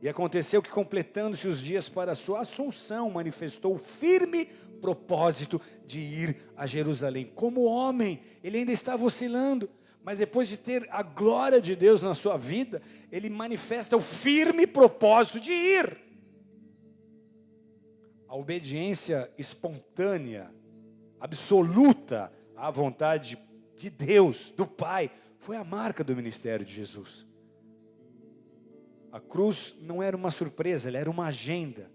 E aconteceu que, completando-se os dias para a sua assunção, manifestou o firme propósito de ir a Jerusalém. Como homem, ele ainda estava oscilando, mas depois de ter a glória de Deus na sua vida, ele manifesta o firme propósito de ir. A obediência espontânea, absoluta à vontade de Deus, do Pai, foi a marca do ministério de Jesus. A cruz não era uma surpresa, ela era uma agenda.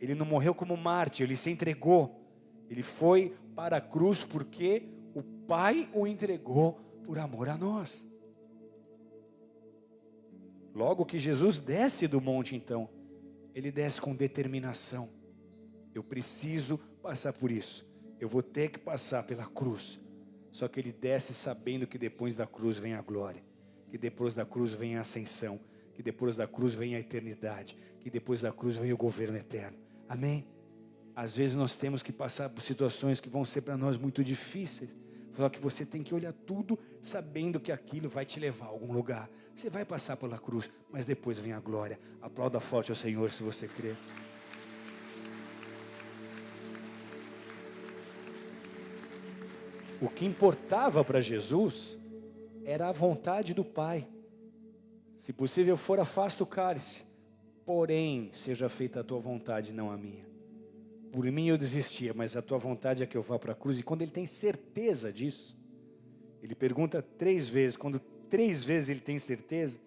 Ele não morreu como mártir, ele se entregou. Ele foi para a cruz porque o Pai o entregou por amor a nós. Logo que Jesus desce do monte, então, ele desce com determinação. Eu preciso passar por isso. Eu vou ter que passar pela cruz. Só que ele desce sabendo que depois da cruz vem a glória, que depois da cruz vem a ascensão, que depois da cruz vem a eternidade, que depois da cruz vem o governo eterno. Amém? Às vezes nós temos que passar por situações que vão ser para nós muito difíceis. Só que você tem que olhar tudo sabendo que aquilo vai te levar a algum lugar. Você vai passar pela cruz, mas depois vem a glória. Aplauda forte ao Senhor se você crê. O que importava para Jesus era a vontade do Pai. Se possível for, afasta o cálice. Porém, seja feita a tua vontade, não a minha. Por mim eu desistia, mas a tua vontade é que eu vá para a cruz. E quando ele tem certeza disso, ele pergunta 3 vezes. Quando 3 vezes ele tem certeza,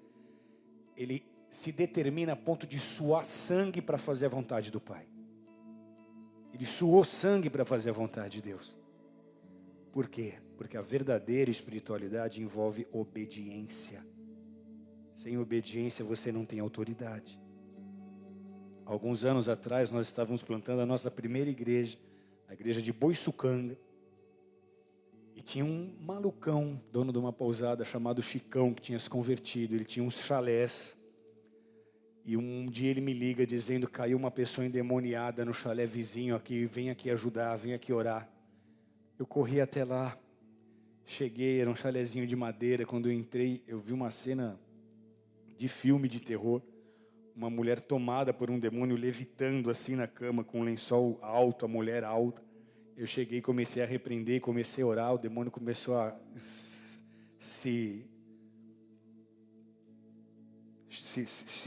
ele se determina a ponto de suar sangue para fazer a vontade do Pai. Ele suou sangue para fazer a vontade de Deus. Por quê? Porque a verdadeira espiritualidade envolve obediência. Sem obediência você não tem autoridade. Alguns anos atrás nós estávamos plantando a nossa primeira igreja, a igreja de Boiçucanga. E tinha um malucão, dono de uma pousada chamado Chicão, que tinha se convertido. Ele tinha uns chalés. E um dia ele me liga dizendo: caiu uma pessoa endemoniada no chalé vizinho aqui, vem aqui ajudar, vem aqui orar. Eu corri até lá, cheguei, era um chalézinho de madeira. Quando eu entrei, eu vi uma cena de filme de terror. Uma mulher tomada por um demônio levitando assim na cama, com um lençol alto, a mulher alta. Eu cheguei, comecei a repreender, comecei a orar. O demônio começou a se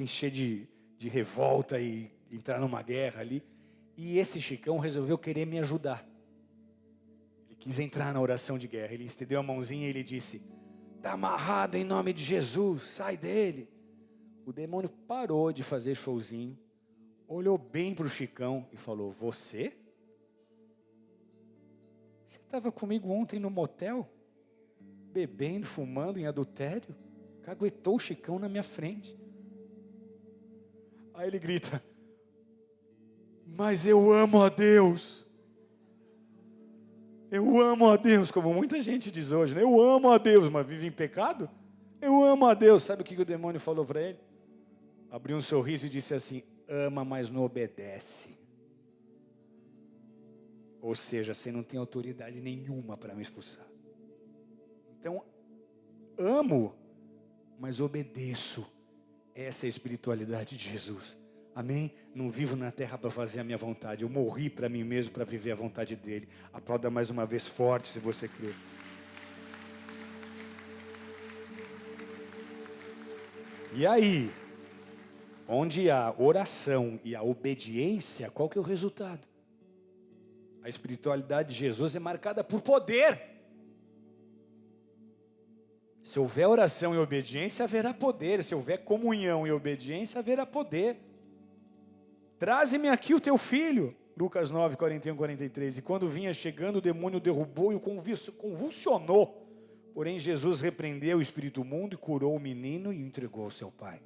encher de revolta e entrar numa guerra ali. E esse Chicão resolveu querer me ajudar. Quis entrar na oração de guerra. Ele estendeu a mãozinha e ele disse: está amarrado em nome de Jesus, sai dele. O demônio parou de fazer showzinho, olhou bem para o Chicão e falou: você estava comigo ontem no motel, bebendo, fumando, em adultério, caguetou o Chicão na minha frente. Aí ele grita: mas eu amo a Deus. Eu amo a Deus, como muita gente diz hoje, né? Eu amo a Deus, mas vive em pecado? Eu amo a Deus. Sabe o que o demônio falou para ele? Abriu um sorriso e disse assim: ama, mas não obedece. Ou seja, você não tem autoridade nenhuma para me expulsar. Então, amo, mas obedeço. Essa é a espiritualidade de Jesus. Amém? Não vivo na terra para fazer a minha vontade. Eu morri para mim mesmo para viver a vontade dele. Aplauda mais uma vez forte se você crê. E aí, onde há oração e a obediência, qual que é o resultado? A espiritualidade de Jesus é marcada por poder. Se houver oração e obediência, haverá poder. Se houver comunhão e obediência, haverá poder. Traze-me aqui o teu filho. Lucas 9, 41, 43. E quando vinha chegando, o demônio derrubou e o convulsionou. Porém, Jesus repreendeu o espírito imundo e curou o menino e o entregou ao seu pai.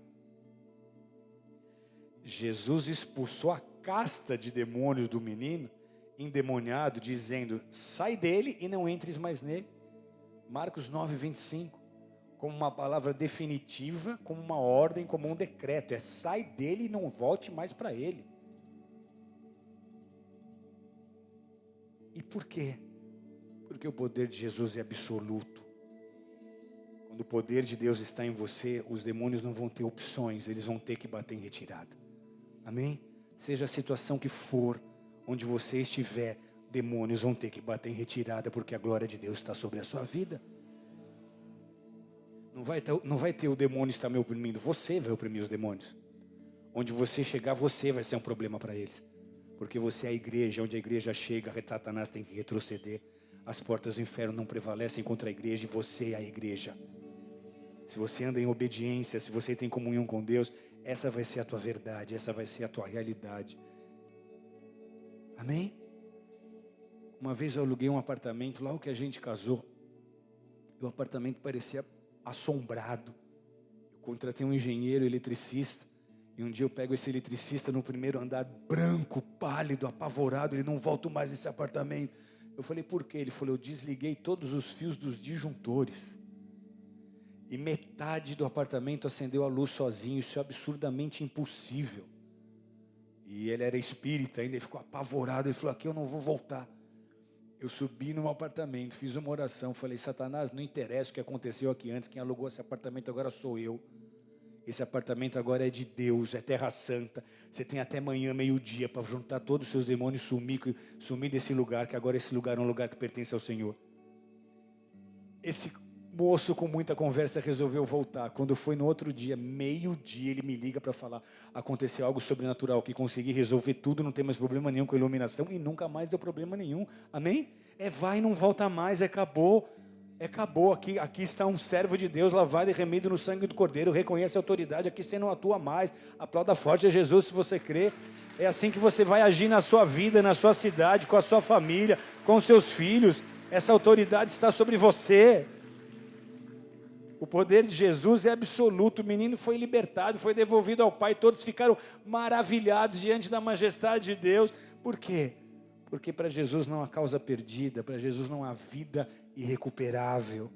Jesus expulsou a casta de demônios do menino, endemoniado, dizendo: sai dele e não entres mais nele. Marcos 9, 25. Como uma palavra definitiva, como uma ordem, como um decreto. É: sai dele e não volte mais para ele. E por quê? Porque o poder de Jesus é absoluto. Quando o poder de Deus está em você, os demônios não vão ter opções, eles vão ter que bater em retirada. Amém? Seja a situação que for, onde você estiver, demônios vão ter que bater em retirada, porque a glória de Deus está sobre a sua vida. Não vai ter o demônio estar me oprimindo, você vai oprimir os demônios. Onde você chegar, você vai ser um problema para eles. Porque você é a igreja, onde a igreja chega, Satanás tem que retroceder. As portas do inferno não prevalecem contra a igreja e você é a igreja. Se você anda em obediência, se você tem comunhão com Deus, essa vai ser a tua verdade, essa vai ser a tua realidade. Amém? Uma vez eu aluguei um apartamento, logo que a gente casou, e o apartamento parecia assombrado. Eu contratei um engenheiro eletricista, e um dia eu pego esse eletricista no primeiro andar, branco, pálido, apavorado, ele não volta mais nesse apartamento. Eu falei, por quê? Ele falou, eu desliguei todos os fios dos disjuntores. E metade do apartamento acendeu a luz sozinho, isso é absurdamente impossível. E ele era espírita ainda, ele ficou apavorado, ele falou, aqui eu não vou voltar. Eu subi no apartamento, fiz uma oração, falei, Satanás, não interessa o que aconteceu aqui antes, quem alugou esse apartamento agora sou eu. Esse apartamento agora é de Deus, é terra santa. Você tem até amanhã, meio-dia, para juntar todos os seus demônios e sumir desse lugar, que agora esse lugar é um lugar que pertence ao Senhor. Esse moço com muita conversa resolveu voltar. Quando foi no outro dia, meio-dia, ele me liga para falar, aconteceu algo sobrenatural, que consegui resolver tudo, não tem mais problema nenhum com a iluminação e nunca mais deu problema nenhum. Amém? Vai e não volta mais, acabou. Acabou, aqui está um servo de Deus, lavado e remido no sangue do Cordeiro, reconhece a autoridade, aqui você não atua mais, aplauda forte a Jesus se você crê. É assim que você vai agir na sua vida, na sua cidade, com a sua família, com os seus filhos. Essa autoridade está sobre você. O poder de Jesus é absoluto, o menino foi libertado, foi devolvido ao Pai, todos ficaram maravilhados diante da majestade de Deus. Por quê? Porque para Jesus não há causa perdida, para Jesus não há vida irrecuperável.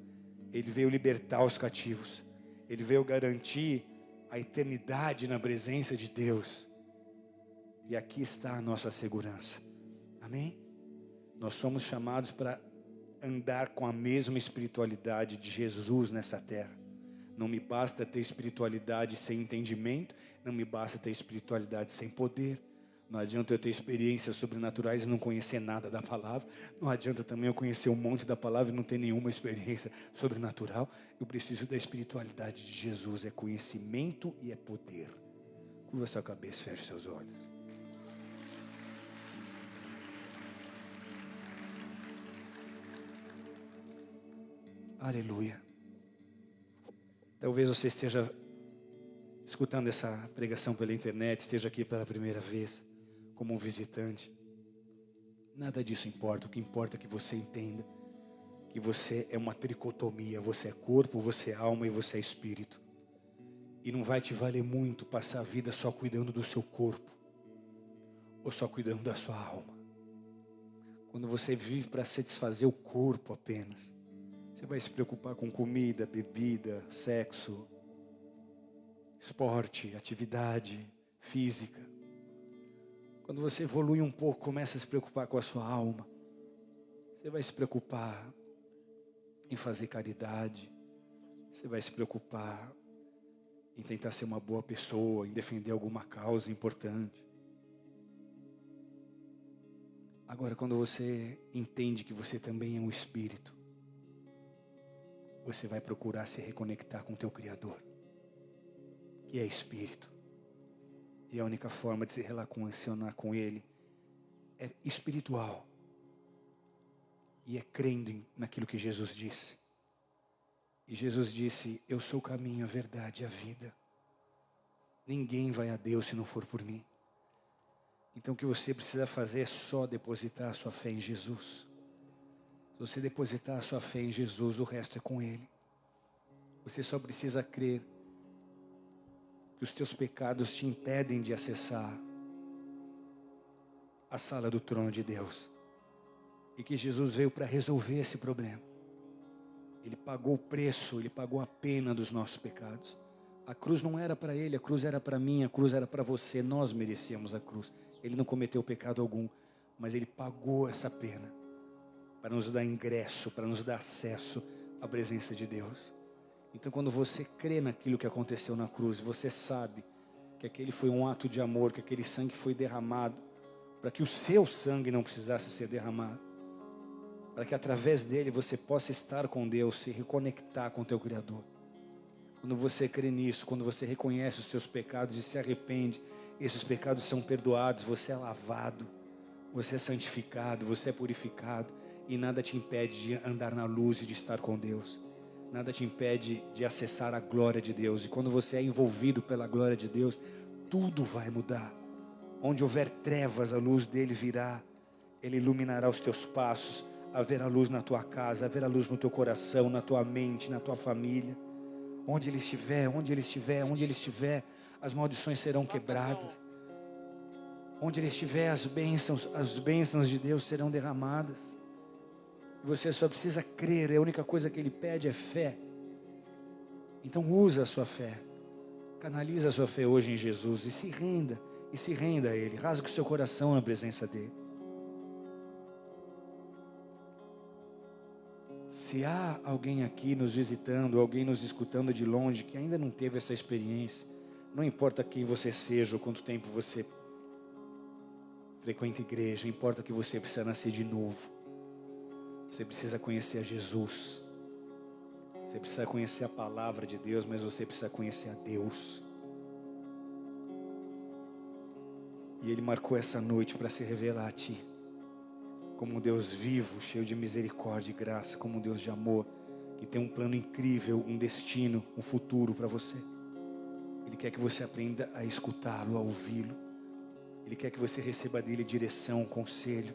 Ele veio libertar os cativos, ele veio garantir a eternidade na presença de Deus. E aqui está a nossa segurança. Amém? Nós somos chamados para andar com a mesma espiritualidade de Jesus nessa terra. Não me basta ter espiritualidade sem entendimento, não me basta ter espiritualidade sem poder. Não adianta eu ter experiências sobrenaturais e não conhecer nada da palavra. Não adianta também eu conhecer um monte da palavra e não ter nenhuma experiência sobrenatural. Eu preciso da espiritualidade de Jesus. É conhecimento e é poder. Curva sua cabeça, feche seus olhos. Aleluia. Talvez você esteja escutando essa pregação pela internet, esteja aqui pela primeira vez, como um visitante. Nada disso importa, o que importa é que você entenda que você é uma tricotomia, você é corpo, você é alma e você é espírito. E não vai te valer muito passar a vida só cuidando do seu corpo, ou só cuidando da sua alma. Quando você vive para satisfazer o corpo apenas, você vai se preocupar com comida, bebida, sexo, esporte, atividade física. Quando você evolui um pouco, começa a se preocupar com a sua alma. Você vai se preocupar em fazer caridade. Você vai se preocupar em tentar ser uma boa pessoa, em defender alguma causa importante. Agora, quando você entende que você também é um espírito, você vai procurar se reconectar com o teu Criador, que é espírito. E a única forma de se relacionar com Ele é espiritual. E é crendo naquilo que Jesus disse. E Jesus disse, eu sou o caminho, a verdade e a vida. Ninguém vai a Deus se não for por mim. Então o que você precisa fazer é só depositar a sua fé em Jesus. Se você depositar a sua fé em Jesus, o resto é com Ele. Você só precisa crer que os teus pecados te impedem de acessar a sala do trono de Deus. E que Jesus veio para resolver esse problema. Ele pagou o preço, Ele pagou a pena dos nossos pecados. A cruz não era para Ele, a cruz era para mim, a cruz era para você. Nós merecíamos a cruz. Ele não cometeu pecado algum, mas Ele pagou essa pena para nos dar ingresso, para nos dar acesso à presença de Deus. Então quando você crê naquilo que aconteceu na cruz, você sabe que aquele foi um ato de amor, que aquele sangue foi derramado, para que o seu sangue não precisasse ser derramado, para que através dele você possa estar com Deus, se reconectar com o teu Criador. Quando você crê nisso, quando você reconhece os seus pecados e se arrepende, esses pecados são perdoados, você é lavado, você é santificado, você é purificado, e nada te impede de andar na luz e de estar com Deus. Nada te impede de acessar a glória de Deus. E quando você é envolvido pela glória de Deus, tudo vai mudar. Onde houver trevas, a luz dele virá. Ele iluminará os teus passos. Haverá luz na tua casa, haverá luz no teu coração, na tua mente, na tua família. Onde ele estiver, onde ele estiver, onde ele estiver, as maldições serão quebradas. Onde ele estiver, as bênçãos de Deus serão derramadas. Você só precisa crer, a única coisa que ele pede é fé. Então usa a sua fé, canaliza a sua fé hoje em Jesus e se renda a ele, rasgue o seu coração na presença dele. Se há alguém aqui nos visitando, alguém nos escutando de longe que ainda não teve essa experiência, não importa quem você seja ou quanto tempo você frequenta igreja, importa que você precisa nascer de novo. Você precisa conhecer a Jesus. Você precisa conhecer a palavra de Deus, mas você precisa conhecer a Deus. E Ele marcou essa noite para se revelar a ti. Como um Deus vivo, cheio de misericórdia e graça. Como um Deus de amor, que tem um plano incrível, um destino, um futuro para você. Ele quer que você aprenda a escutá-lo, a ouvi-lo. Ele quer que você receba dele direção, conselho.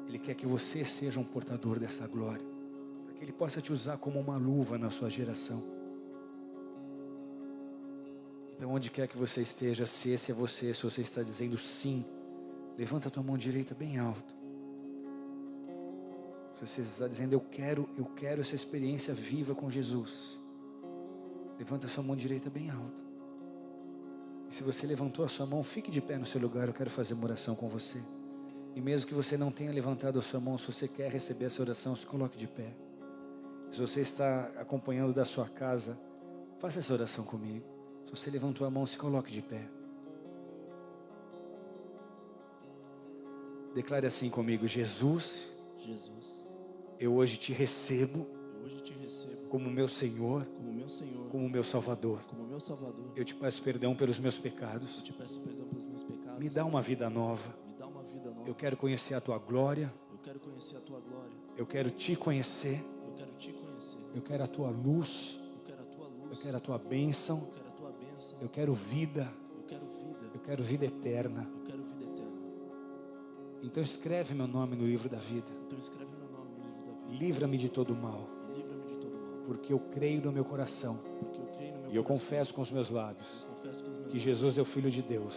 Ele quer que você seja um portador dessa glória, para que Ele possa te usar como uma luva na sua geração. Então, onde quer que você esteja, se esse é você, se você está dizendo sim, levanta a tua mão direita bem alto. Se você está dizendo eu quero essa experiência viva com Jesus, levanta a sua mão direita bem alto. E se você levantou a sua mão, fique de pé no seu lugar, eu quero fazer uma oração com você. E mesmo que você não tenha levantado a sua mão, se você quer receber essa oração, se coloque de pé. Se você está acompanhando da sua casa, faça essa oração comigo. Se você levantou a mão, se coloque de pé. Declare assim comigo: Jesus, eu hoje te recebo como meu Senhor, como meu Salvador. Eu te peço perdão pelos meus pecados. Me dá uma vida nova. Eu quero conhecer a tua glória. Eu quero te conhecer. Eu quero a tua luz. Eu quero a tua bênção. Eu quero vida. Eu quero vida eterna. Então escreve meu nome no livro da vida. Livra-me de todo mal. Porque eu creio no meu coração. E eu confesso com os meus lábios que Jesus é o Filho de Deus,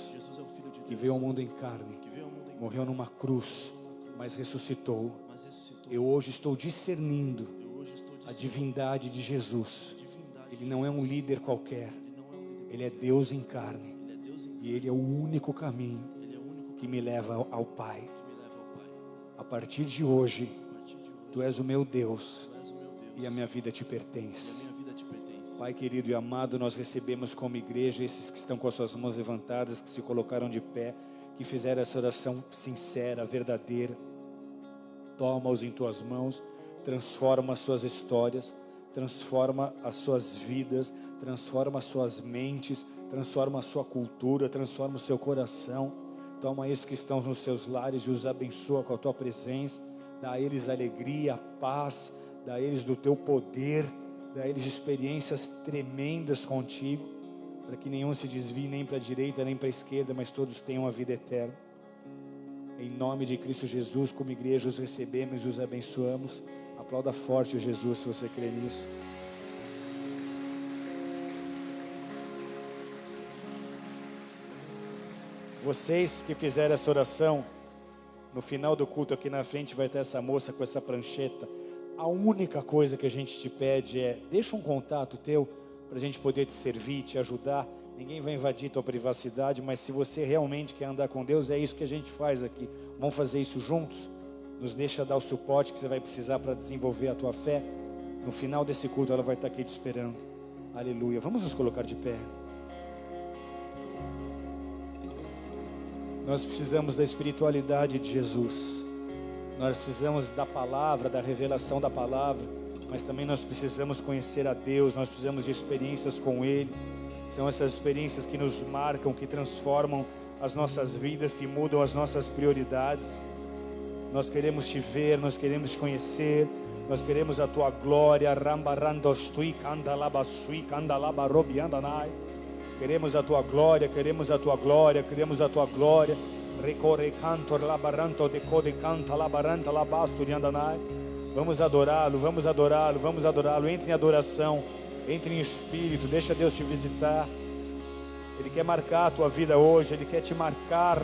que veio ao mundo em carne, morreu numa cruz, mas ressuscitou. Eu hoje estou discernindo a divindade de Jesus. Ele não é um líder qualquer. Ele é Deus em carne. E Ele é o único caminho que me leva ao Pai. A partir de hoje, Tu és o meu Deus e a minha vida te pertence. Pai querido e amado, nós recebemos como igreja esses que estão com as suas mãos levantadas, que se colocaram de pé, que fizeram essa oração sincera, verdadeira. Toma-os em tuas mãos, transforma as suas histórias, transforma as suas vidas, transforma as suas mentes, transforma a sua cultura, transforma o seu coração. Toma esses que estão nos seus lares e os abençoa com a tua presença. Dá a eles alegria, paz, dá a eles do teu poder, dá a eles experiências tremendas contigo, para que nenhum se desvie nem para a direita nem para a esquerda, mas todos tenham a vida eterna. Em nome de Cristo Jesus, como igreja, os recebemos e os abençoamos. Aplauda forte o Jesus se você crê nisso. Vocês que fizeram essa oração, no final do culto aqui na frente vai ter essa moça com essa prancheta. A única coisa que a gente te pede é, deixa um contato teu, para a gente poder te servir, te ajudar. Ninguém vai invadir tua privacidade, mas se você realmente quer andar com Deus, é isso que a gente faz aqui. Vamos fazer isso juntos? Nos deixa dar o suporte que você vai precisar para desenvolver a tua fé. No final desse culto ela vai estar aqui te esperando. Aleluia. Vamos nos colocar de pé. Nós precisamos da espiritualidade de Jesus. Nós precisamos da palavra, da revelação da palavra. Mas também nós precisamos conhecer a Deus. Nós precisamos de experiências com Ele. São essas experiências que nos marcam, que transformam as nossas vidas, que mudam as nossas prioridades. Nós queremos te ver, nós queremos te conhecer, nós queremos a tua glória. Queremos a tua glória, queremos a tua glória, queremos a tua glória. Vamos adorá-lo, vamos adorá-lo, vamos adorá-lo. Entre em adoração, entre em espírito, deixa Deus te visitar. Ele quer marcar a tua vida hoje, Ele quer te marcar.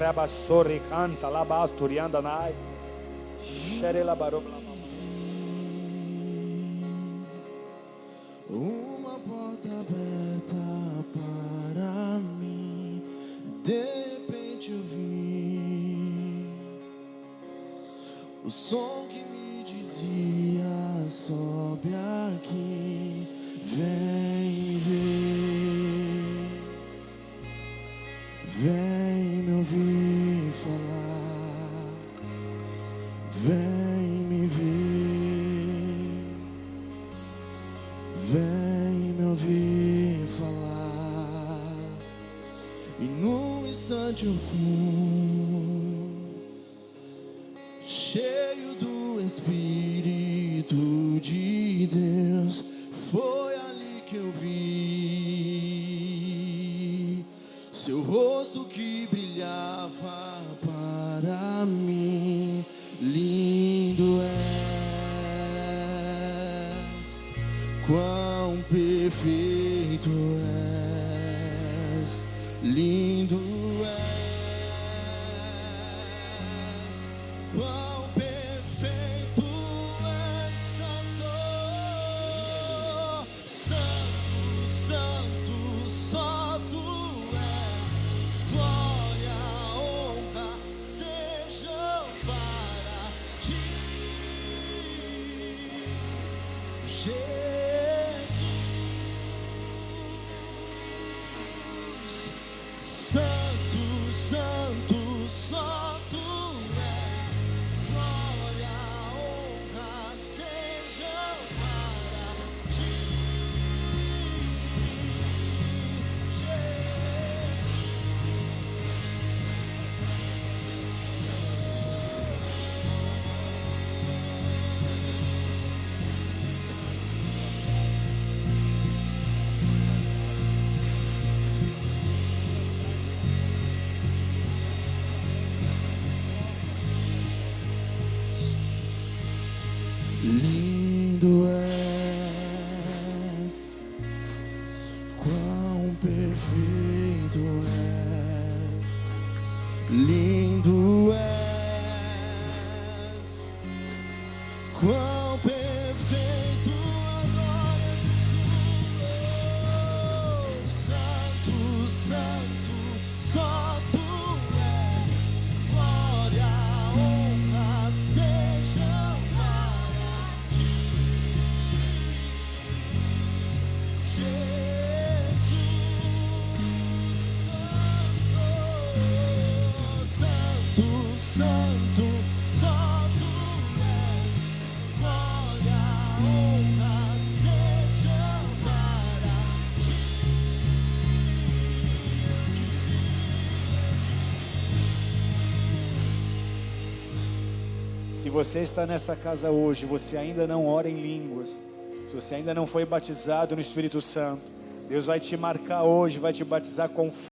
Uma porta aberta para mim, de repente eu vi o som que me dizia: sobe aqui, vem ver, vem me ouvir falar, vem me ver, vem me ouvir falar. E num instante eu fui cheio do Espírito de Deus. Foi ali que eu vi seu rosto que brilhava para mim. Lindo és, quão perfeito és, lindo és, quão perfeito és, santo, santo, santo, só tu és. Glória, honra sejam para ti, Jesus. Santo, santo, só tu és. Glória, honra sejam para ti, lindo és, quão perfeito és, lindo és, quão perfeito. Agora, Jesus, santo, santo, só tu és. Glória, honra sejam para ti, Jesus. Santo, santo, só tu és. Glória, honra sejam para ti. Se você está nessa casa hoje, você ainda não ora em línguas, se você ainda não foi batizado no Espírito Santo, Deus vai te marcar hoje, vai te batizar com